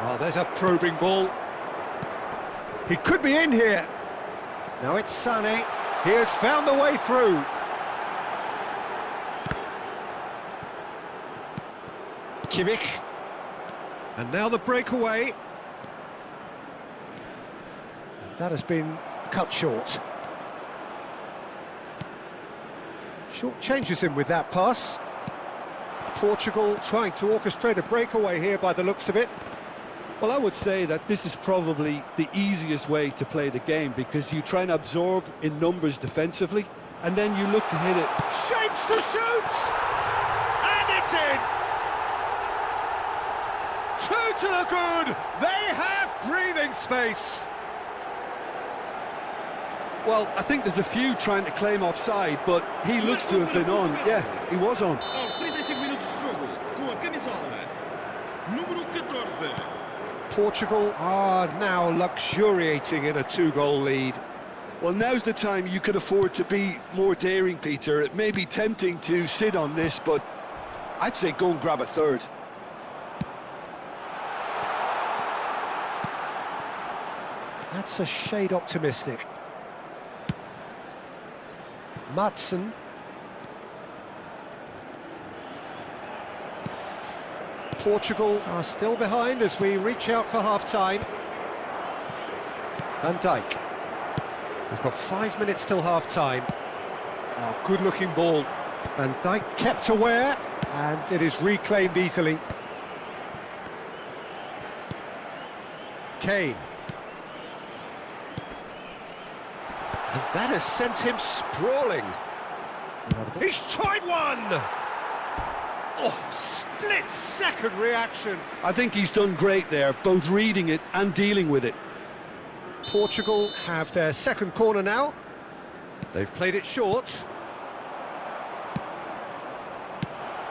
Oh, there's a probing ball. He could be in here. Now it's Sané. He has found the way through. Kimmich. And now the breakaway. And that has been cut short. Short changes him with that pass. Portugal trying to orchestrate a breakaway here by the looks of it. Well, I would say that this is probably the easiest way to play the game, because you try and absorb in numbers defensively, and then you look to hit it. Shapes to shoot! And it's in! Two to the good! They have breathing space! Well, I think there's a few trying to claim offside, but he looks to have been on. Yeah, he was on. Aos 35 minutos de jogo, com a camisola número 14. Portugal are now luxuriating in a two-goal lead. Well, now's the time you can afford to be more daring, Peter. It may be tempting to sit on this, but I'd say go and grab a third. That's a shade optimistic. Madsen. Portugal are still behind as we reach out for half-time. Van Dijk. We've got 5 minutes till half-time. Oh, good-looking ball. Van Dijk kept aware, and it is reclaimed easily. Kane. And that has sent him sprawling. He's tried one! Oh, split-second reaction. I think he's done great there, both reading it and dealing with it. Portugal have their second corner now. They've played it short.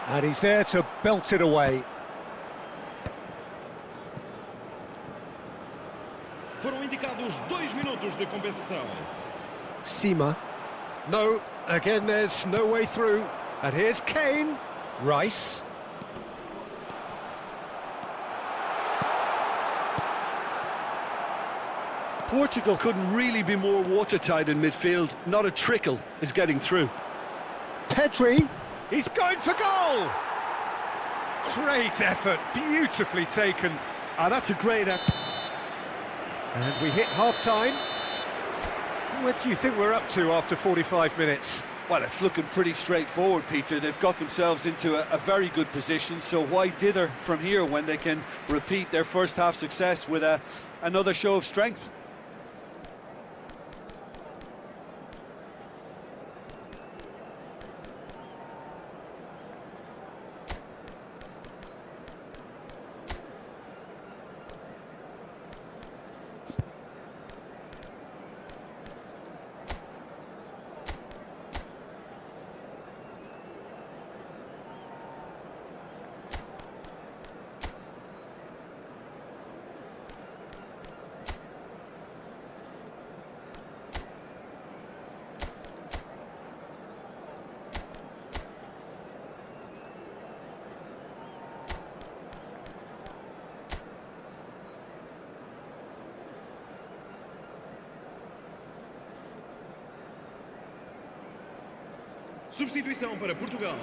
And he's there to belt it away. Foram indicados 2 minutos de compensação. Sima. No, again there's no way through. And here's Kane. Rice. Portugal couldn't really be more watertight in midfield. Not a trickle is getting through. Pedri. He's going for goal! Great effort, beautifully taken. Ah, that's a great effort. And we hit half-time. What do you think we're up to after 45 minutes? Well, it's looking pretty straightforward, Peter. They've got themselves into a very good position, so why dither from here when they can repeat their first half success with another show of strength? Substituição para Portugal.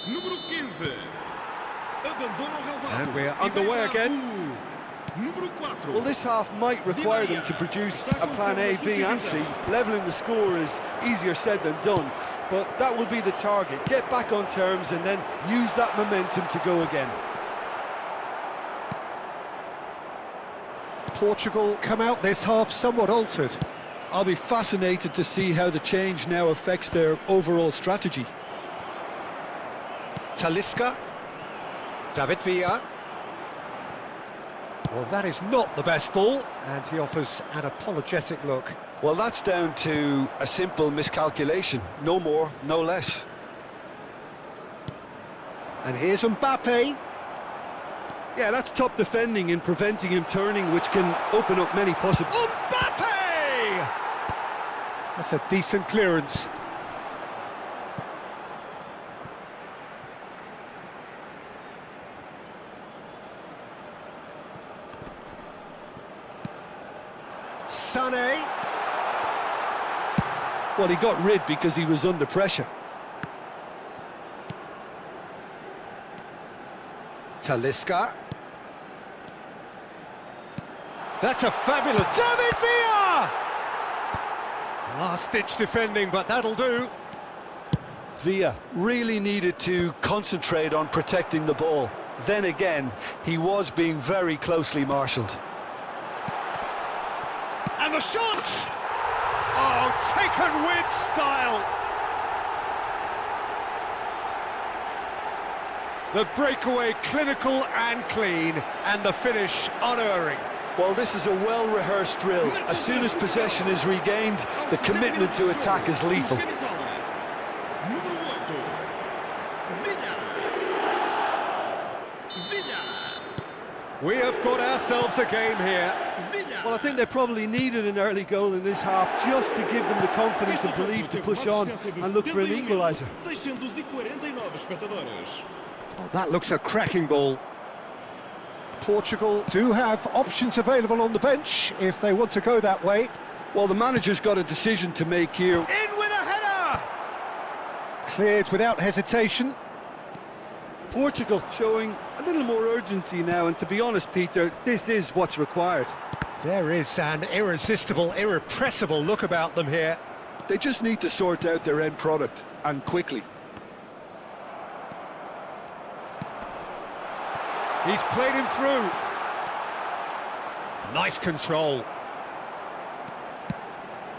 Número 15. Abandona o relvado. And we're underway again. Número 4. Well, this half might require them to produce a plan A, B and C. Levelling the score is easier said than done, but that will be the target. Get back on terms and then use that momentum to go again. Portugal come out this half somewhat altered. I'll be fascinated to see how the change now affects their overall strategy. Talisca. David Villa. Well, that is not the best ball, and he offers an apologetic look. Well, that's down to a simple miscalculation. No more, no less. And here's Mbappe. Yeah, that's top defending in preventing him turning, which can open up many possibilities. Mbappe! That's a decent clearance. Sané. Well, he got rid because he was under pressure. Talisca. That's a fabulous... David Villa! Last-ditch defending, but that'll do. Villa really needed to concentrate on protecting the ball. Then again, he was being very closely marshalled. And the shot! Oh, taken with style! The breakaway clinical and clean, and the finish unerring. Well, this is a well-rehearsed drill. As soon as possession is regained, the commitment to attack is lethal. We have got ourselves a game here. Well, I think they probably needed an early goal in this half just to give them the confidence and belief to push on and look for an equaliser. 649 espectadores. Oh, that looks a cracking ball. Portugal do have options available on the bench if they want to go that way. Well, the manager's got a decision to make here. In with a header! Cleared without hesitation. Portugal showing a little more urgency now, and to be honest, Peter, this is what's required. There is an irresistible, irrepressible look about them here. They just need to sort out their end product, and quickly. He's played him through. Nice control.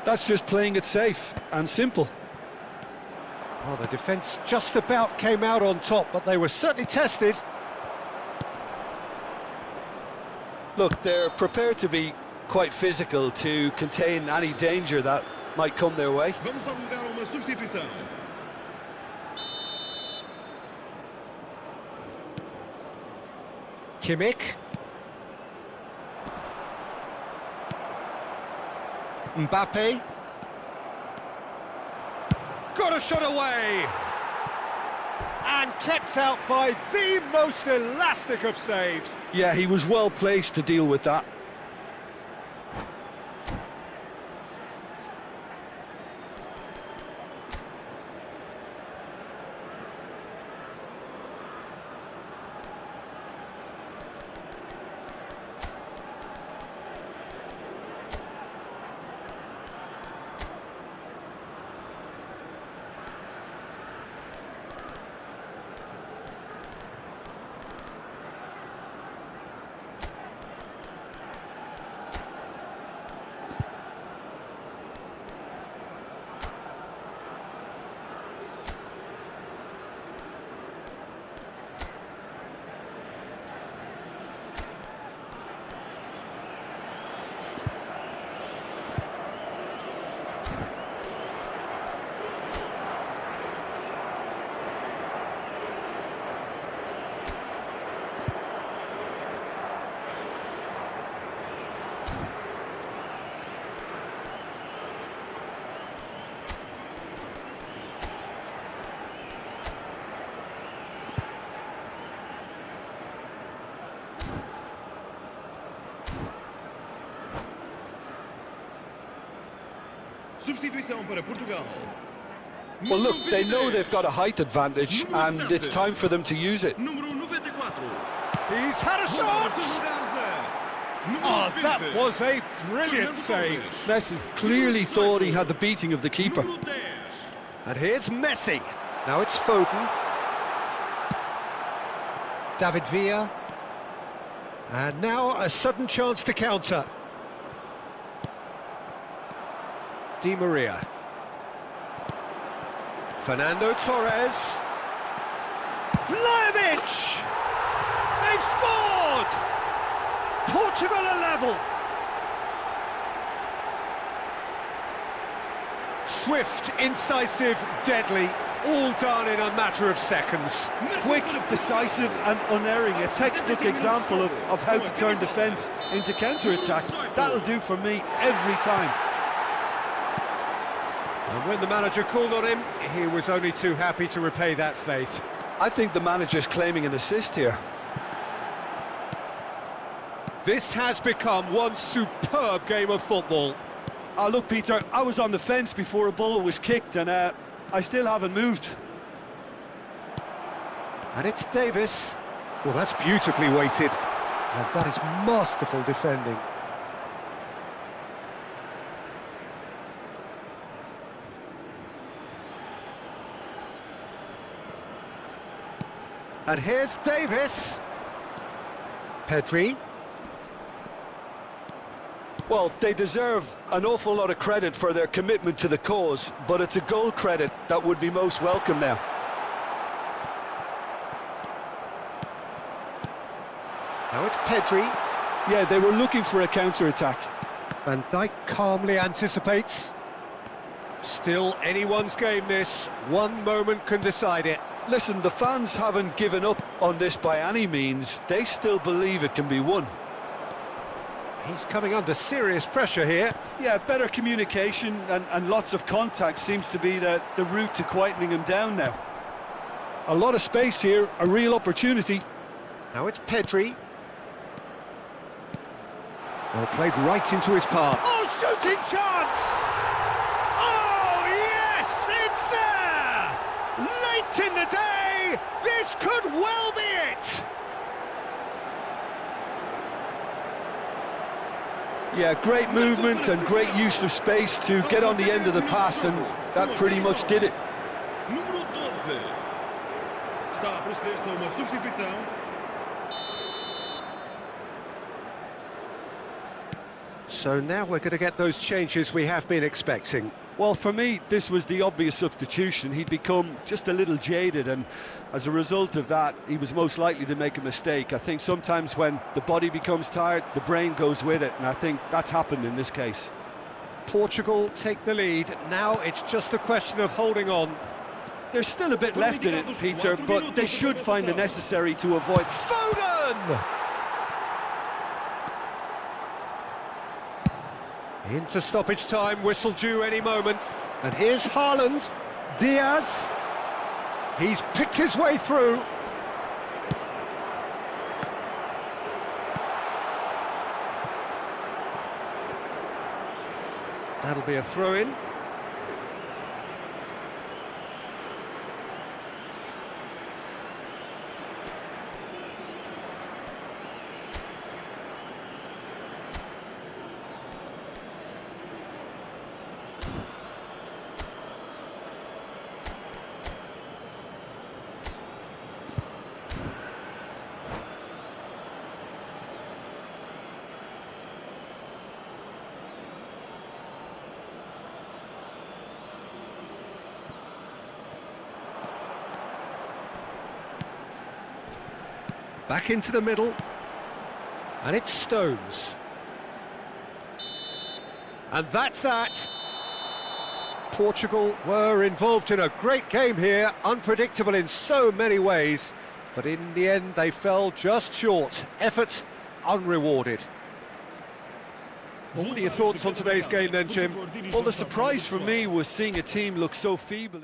That's just playing it safe and simple. Well, the defence just about came out on top, but they were certainly tested. Look, they're prepared to be quite physical to contain any danger that might come their way. Vamos dar lugar a uma substituição. Kimmich. Mbappe. Got a shot away! And kept out by the most elastic of saves. Yeah, he was well placed to deal with that. Substituição para Portugal. Well, look, they know they've got a height advantage, and it's time for them to use it. Número 94. He's had a shot! Oh, that was a brilliant save. Messi clearly thought he had the beating of the keeper. Número 10. And here's Messi. Now it's Foden. David Villa. And now a sudden chance to counter. Di Maria. Fernando Torres. Vlahovic! They've scored! Portugal are level. Swift, incisive, deadly, all done in a matter of seconds. Quick, decisive and unerring, a textbook example of how to turn defence into counter-attack. That'll do for me every time. And when the manager called on him, he was only too happy to repay that faith. I think the manager's claiming an assist here. This has become one superb game of football. Oh, look, Peter, I was on the fence before a ball was kicked, and I still haven't moved. And it's Davis. Well, that's beautifully weighted. And that is masterful defending. And here's Davis. Pedri. Well, they deserve an awful lot of credit for their commitment to the cause, but it's a goal credit that would be most welcome now. Now it's Pedri. Yeah, they were looking for a counter-attack. Van Dijk calmly anticipates. Still anyone's game this. One moment can decide it. Listen, the fans haven't given up on this by any means. They still believe it can be won. He's coming under serious pressure here. Yeah, better communication and lots of contact seems to be the route to quietening him down now. A lot of space here, a real opportunity. Now it's Pedri. Well, played right into his path. Oh, shooting chance! Oh, yes, it's there! Late in the day, this could well be it! Yeah, great movement and great use of space to get on the end of the pass, and that pretty much did it. Número 12. Está a proceder-se a uma substituição. So now we're going to get those changes we have been expecting. Well, for me, this was the obvious substitution. He'd become just a little jaded, and as a result of that, he was most likely to make a mistake. I think sometimes when the body becomes tired, the brain goes with it, and I think that's happened in this case. Portugal take the lead. Now it's just a question of holding on. There's still a bit left in it, Peter, but they should find the necessary to avoid... Foden! Into stoppage time, whistle due any moment. And here's Haaland. Diaz. He's picked his way through. That'll be a throw-in. Back into the middle. And it's Stones. And that's that. Portugal were involved in a great game here, unpredictable in so many ways, but in the end they fell just short. Effort unrewarded. Well, what are your thoughts on today's game then, Jim? Well, the surprise for me was seeing a team look so feeble.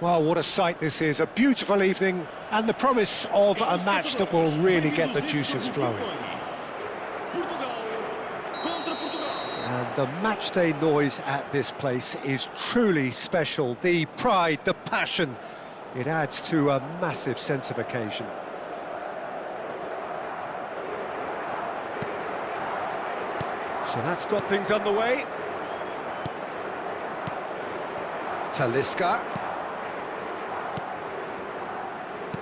Well, what a sight this is, a beautiful evening and the promise of a match that will really get the juices flowing. Portugal contra Portugal. And the matchday noise at this place is truly special. The pride, the passion, it adds to a massive sense of occasion. So that's got things underway. Talisca.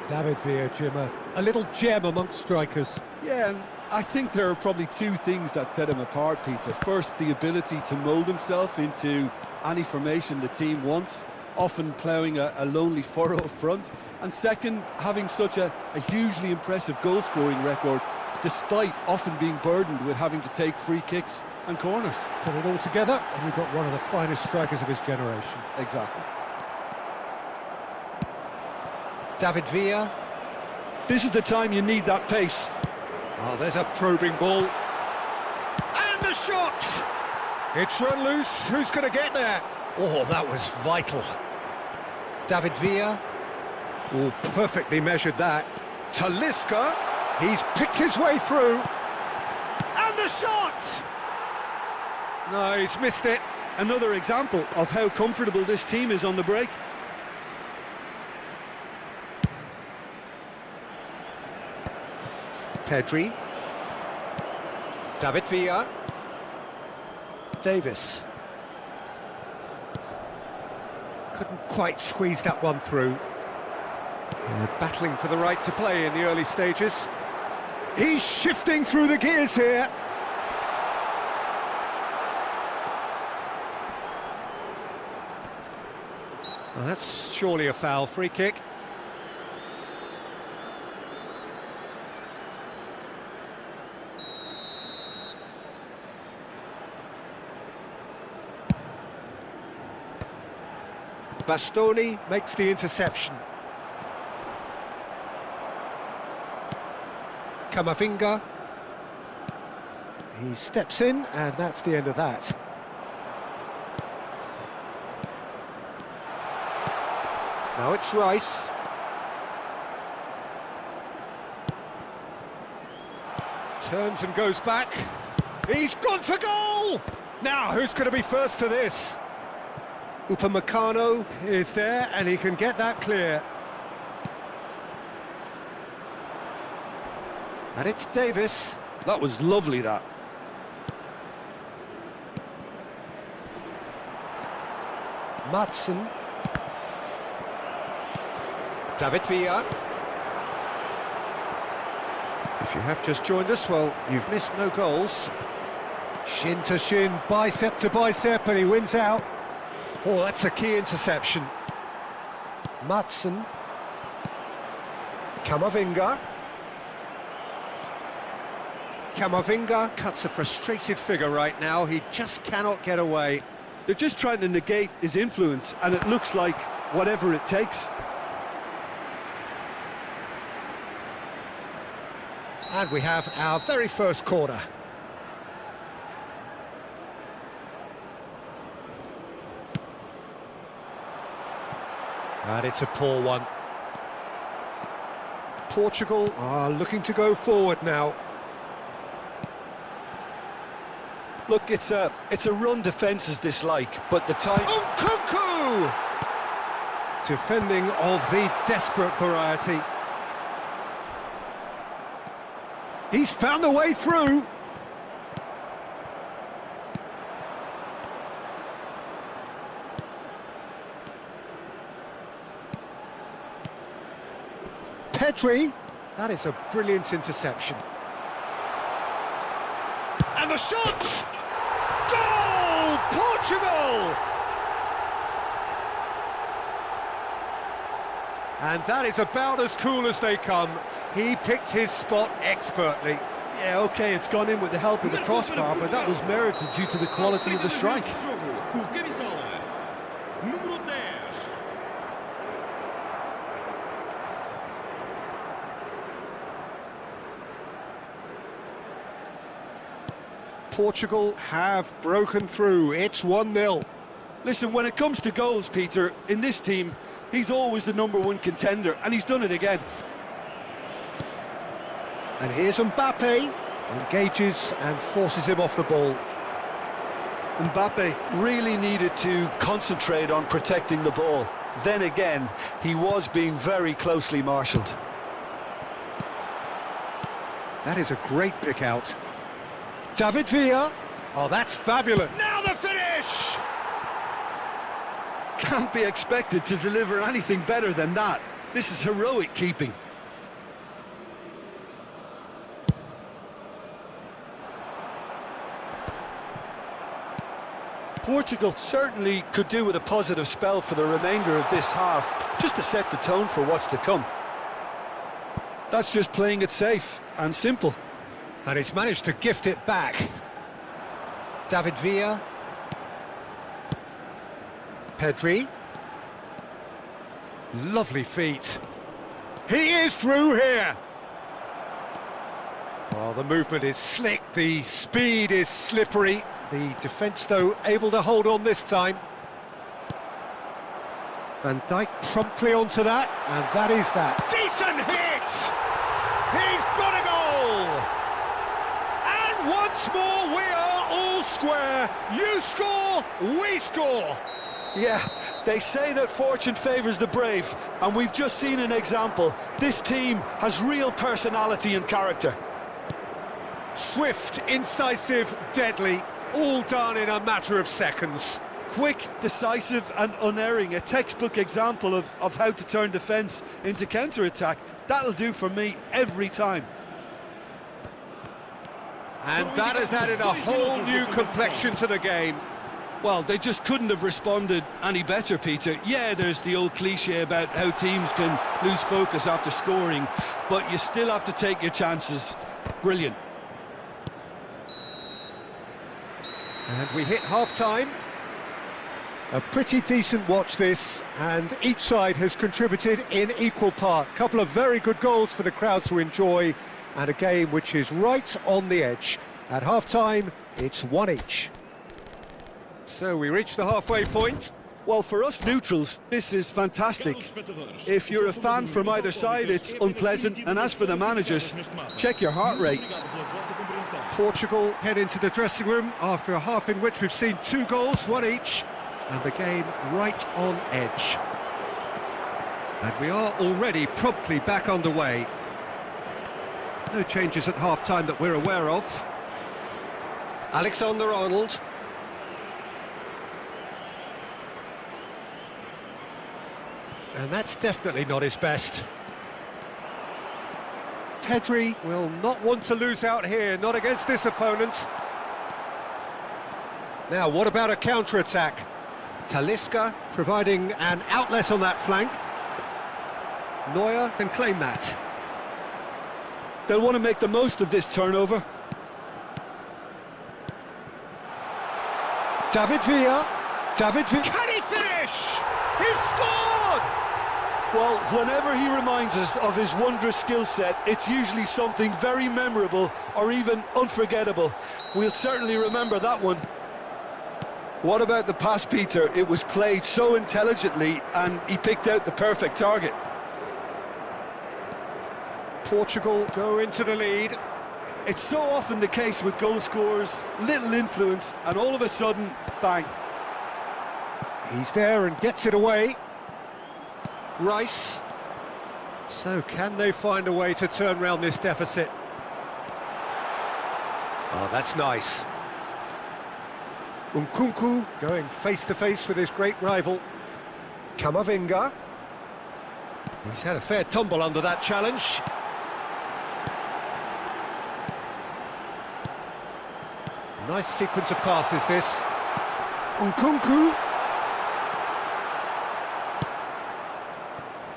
David Villa, Jim, a little gem amongst strikers. Yeah, and I think there are probably two things that set him apart, Peter. First, the ability to mould himself into any formation the team wants, often ploughing a lonely furrow up front. And second, having such a hugely impressive goal-scoring record, despite often being burdened with having to take free kicks and corners. Put it all together, and you've got one of the finest strikers of his generation. Exactly. David Villa. This is the time you need that pace. Oh, there's a probing ball. And a shot! It's run loose. Who's going to get there? Oh, that was vital. David Villa. Oh, perfectly measured that. Talisca. He's picked his way through. And the shot! No, he's missed it. Another example of how comfortable this team is on the break. Pedri. David Villa. Davis. Couldn't quite squeeze that one through. Battling for the right to play in the early stages. He's shifting through the gears here. Well, that's surely a foul. Free kick. Bastoni makes the interception. Camavinga. He steps in, and that's the end of that. Now it's Rice. Turns and goes back. He's gone for goal! Now, who's going to be first to this? Upamecano is there, and he can get that clear. And it's Davis. That was lovely, that. Maatsen. David Villa. If you have just joined us, well, you've missed no goals. Shin to shin, bicep to bicep, and he wins out. Oh, that's a key interception. Maatsen. Camavinga. Camavinga cuts a frustrated figure right now. He just cannot get away. They're just trying to negate his influence, and it looks like whatever it takes. And we have our very first corner. And it's a poor one. Portugal are looking to go forward now. Look, it's a run defence's dislike, but the time... Nkunku! Defending of the desperate variety. He's found a way through. Pedri. That is a brilliant interception. And the shot! Goal! Portugal! And that is about as cool as they come. He picked his spot expertly. Yeah, OK, it's gone in with the help of the crossbar, but that was merited due to the quality of the strike. O camisola número 10. Portugal have broken through. It's 1-0. Listen, when it comes to goals, Peter, in this team, He's always the #1 contender, and he's done it again. And here's Mbappe, engages and forces him off the ball. Mbappe really needed to concentrate on protecting the ball. Then again, he was being very closely marshalled. That is a great pick out. David Villa. Oh, that's fabulous. Now the finish! Can't be expected to deliver anything better than that. This is heroic keeping. Portugal certainly could do with a positive spell for the remainder of this half, just to set the tone for what's to come. That's just playing it safe and simple. And he's managed to gift it back. David Villa. Pedri. Lovely feet. He is through here. Oh, the movement is slick, the speed is slippery. The defence, though, able to hold on this time. Van Dijk promptly onto that, and that is that. Decent hit! He's got a goal! And once more we are all square. You score, we score. Yeah, they say that fortune favours the brave, and we've just seen an example. This team has real personality and character. Swift, incisive, deadly, all done in a matter of seconds. Quick, decisive and unerring, a textbook example of how to turn defence into counter-attack. That'll do for me every time. And that has added a whole new complexion to the game. Well, they just couldn't have responded any better, Peter. Yeah, there's the old cliche about how teams can lose focus after scoring, but you still have to take your chances. Brilliant. And we hit half-time. A pretty decent watch this, and each side has contributed in equal part. Couple of very good goals for the crowd to enjoy, and a game which is right on the edge. At half-time, it's 1 each. So we reach the halfway point. Well, for us neutrals, this is fantastic. If you're a fan from either side, it's unpleasant, and as for the managers, check your heart rate. Portugal head into the dressing room after a half in which we've seen 2 goals, 1 each, and the game right on edge. And we are already promptly back underway. No changes at half-time that we're aware of. Alexander-Arnold. And that's definitely not his best. Pedri will not want to lose out here, not against this opponent. Now, what about a counter-attack? Talisca providing an outlet on that flank. Neuer can claim that. They'll want to make the most of this turnover. David Villa. David Villa. Can he finish? He's scored! Well, whenever he reminds us of his wondrous skill set, it's usually something very memorable or even unforgettable. We'll certainly remember that one. What about the pass, Peter? It was played so intelligently and he picked out the perfect target. Portugal go into the lead. It's so often the case with goal scorers, little influence, and all of a sudden, bang. He's there and gets it away. Rice. So can they find a way to turn round this deficit? Oh, that's nice. Nkunku going face-to-face with his great rival. Camavinga. He's had a fair tumble under that challenge. Nice sequence of passes, this. Nkunku.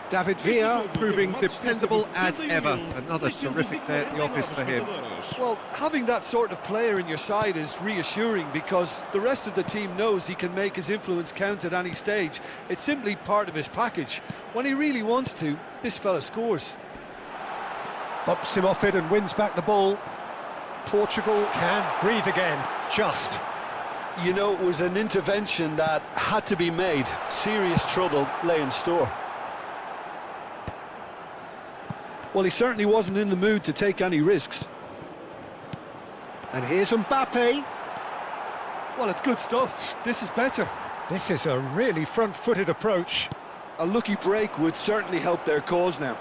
David Villa proving dependable as ever. Another terrific day at the office for him. Well, having that sort of player in your side is reassuring because the rest of the team knows he can make his influence count at any stage. It's simply part of his package. When he really wants to, this fella scores. Bumps him off it and wins back the ball. Portugal can breathe again, just. You know, it was an intervention that had to be made. Serious trouble lay in store. Well, he certainly wasn't in the mood to take any risks. And here's Mbappe. Well, it's good stuff. This is better. This is a really front-footed approach. A lucky break would certainly help their cause now.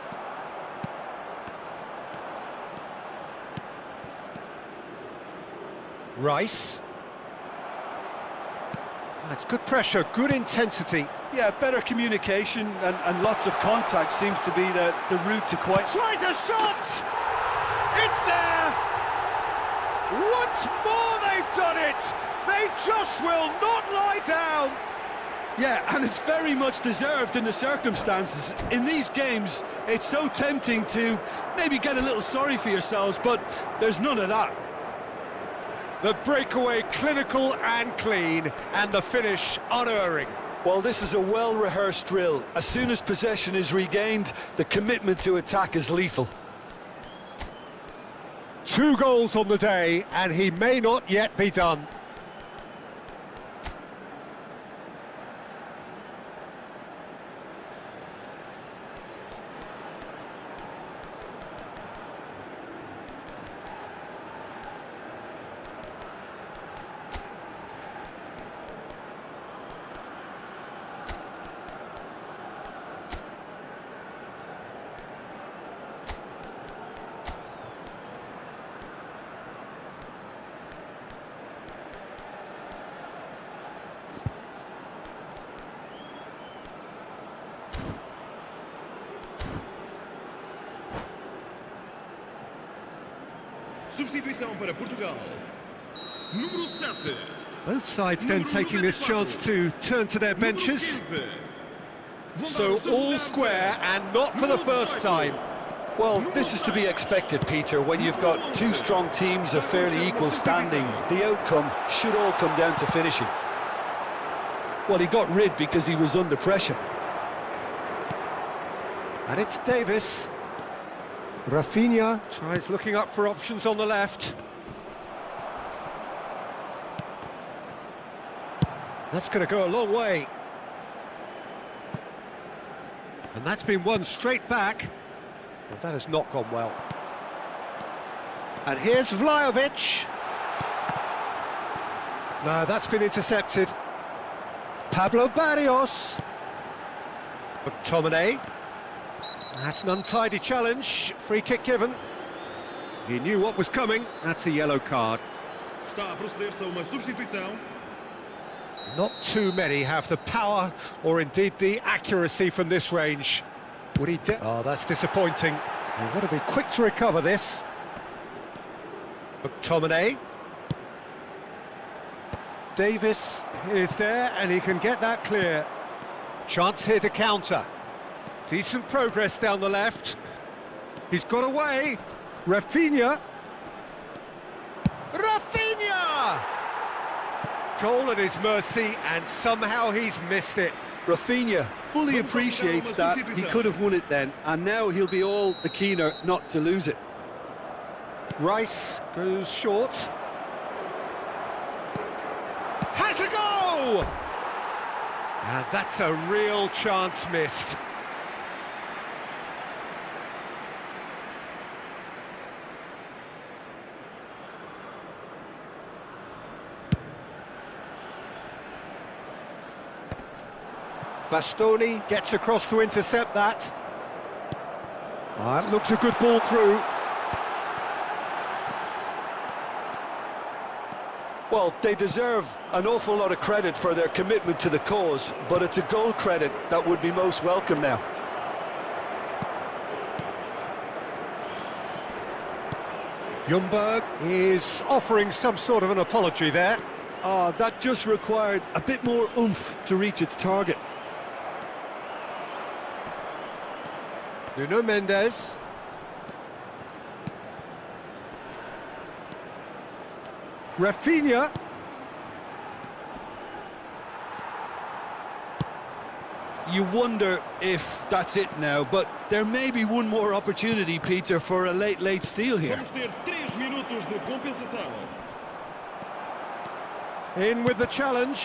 Rice. That's good pressure, good intensity. Yeah, better communication and lots of contact seems to be the route to quite... Tries a shot! It's there! Once more they've done it! They just will not lie down! Yeah, and it's very much deserved in the circumstances. In these games, it's so tempting to maybe get a little sorry for yourselves, but there's none of that. The breakaway clinical and clean, and the finish unerring. Well, this is a well-rehearsed drill. As soon as possession is regained, the commitment to attack is lethal. 2 goals on the day, and he may not yet be done. Substituição para Portugal. Número 7. Both sides then taking this chance to turn to their benches. So all square, and not for the first time. Well, this is to be expected, Peter. When you've got 2 strong teams of fairly equal standing, the outcome should all come down to finishing. Well, he got rid because he was under pressure. And it's Davis. Rafinha tries looking up for options on the left. That's going to go a long way. And that's been won straight back. Well, that has not gone well. And here's Vlahovic. No, that's been intercepted. Pablo Barrios. McTominay. That's an untidy challenge. Free kick given. He knew what was coming. That's a yellow card. Está a proceder-se a uma substituição. Not too many have the power or indeed the accuracy from this range. Would he Oh, that's disappointing. They've got to be quick to recover this. McTominay. Davis is there and he can get that clear. Chance here to counter. Decent progress down the left. He's got away. Rafinha. Rafinha! Goal at his mercy, and somehow he's missed it. Rafinha fully appreciates that he could have won it then, and now he'll be all the keener not to lose it. Rice goes short. Has a go! And that's a real chance missed. Bastoni gets across to intercept that. That looks a good ball through. Well, they deserve an awful lot of credit for their commitment to the cause, but it's a goal credit that would be most welcome now. Ljungberg is offering some sort of an apology there. That just required a bit more oomph to reach its target. Nuno Mendes. Rafinha. You wonder if that's it now, but there may be one more opportunity, Peter, for a late steal here. Vamos ter 3 minutos de compensação. In with the challenge.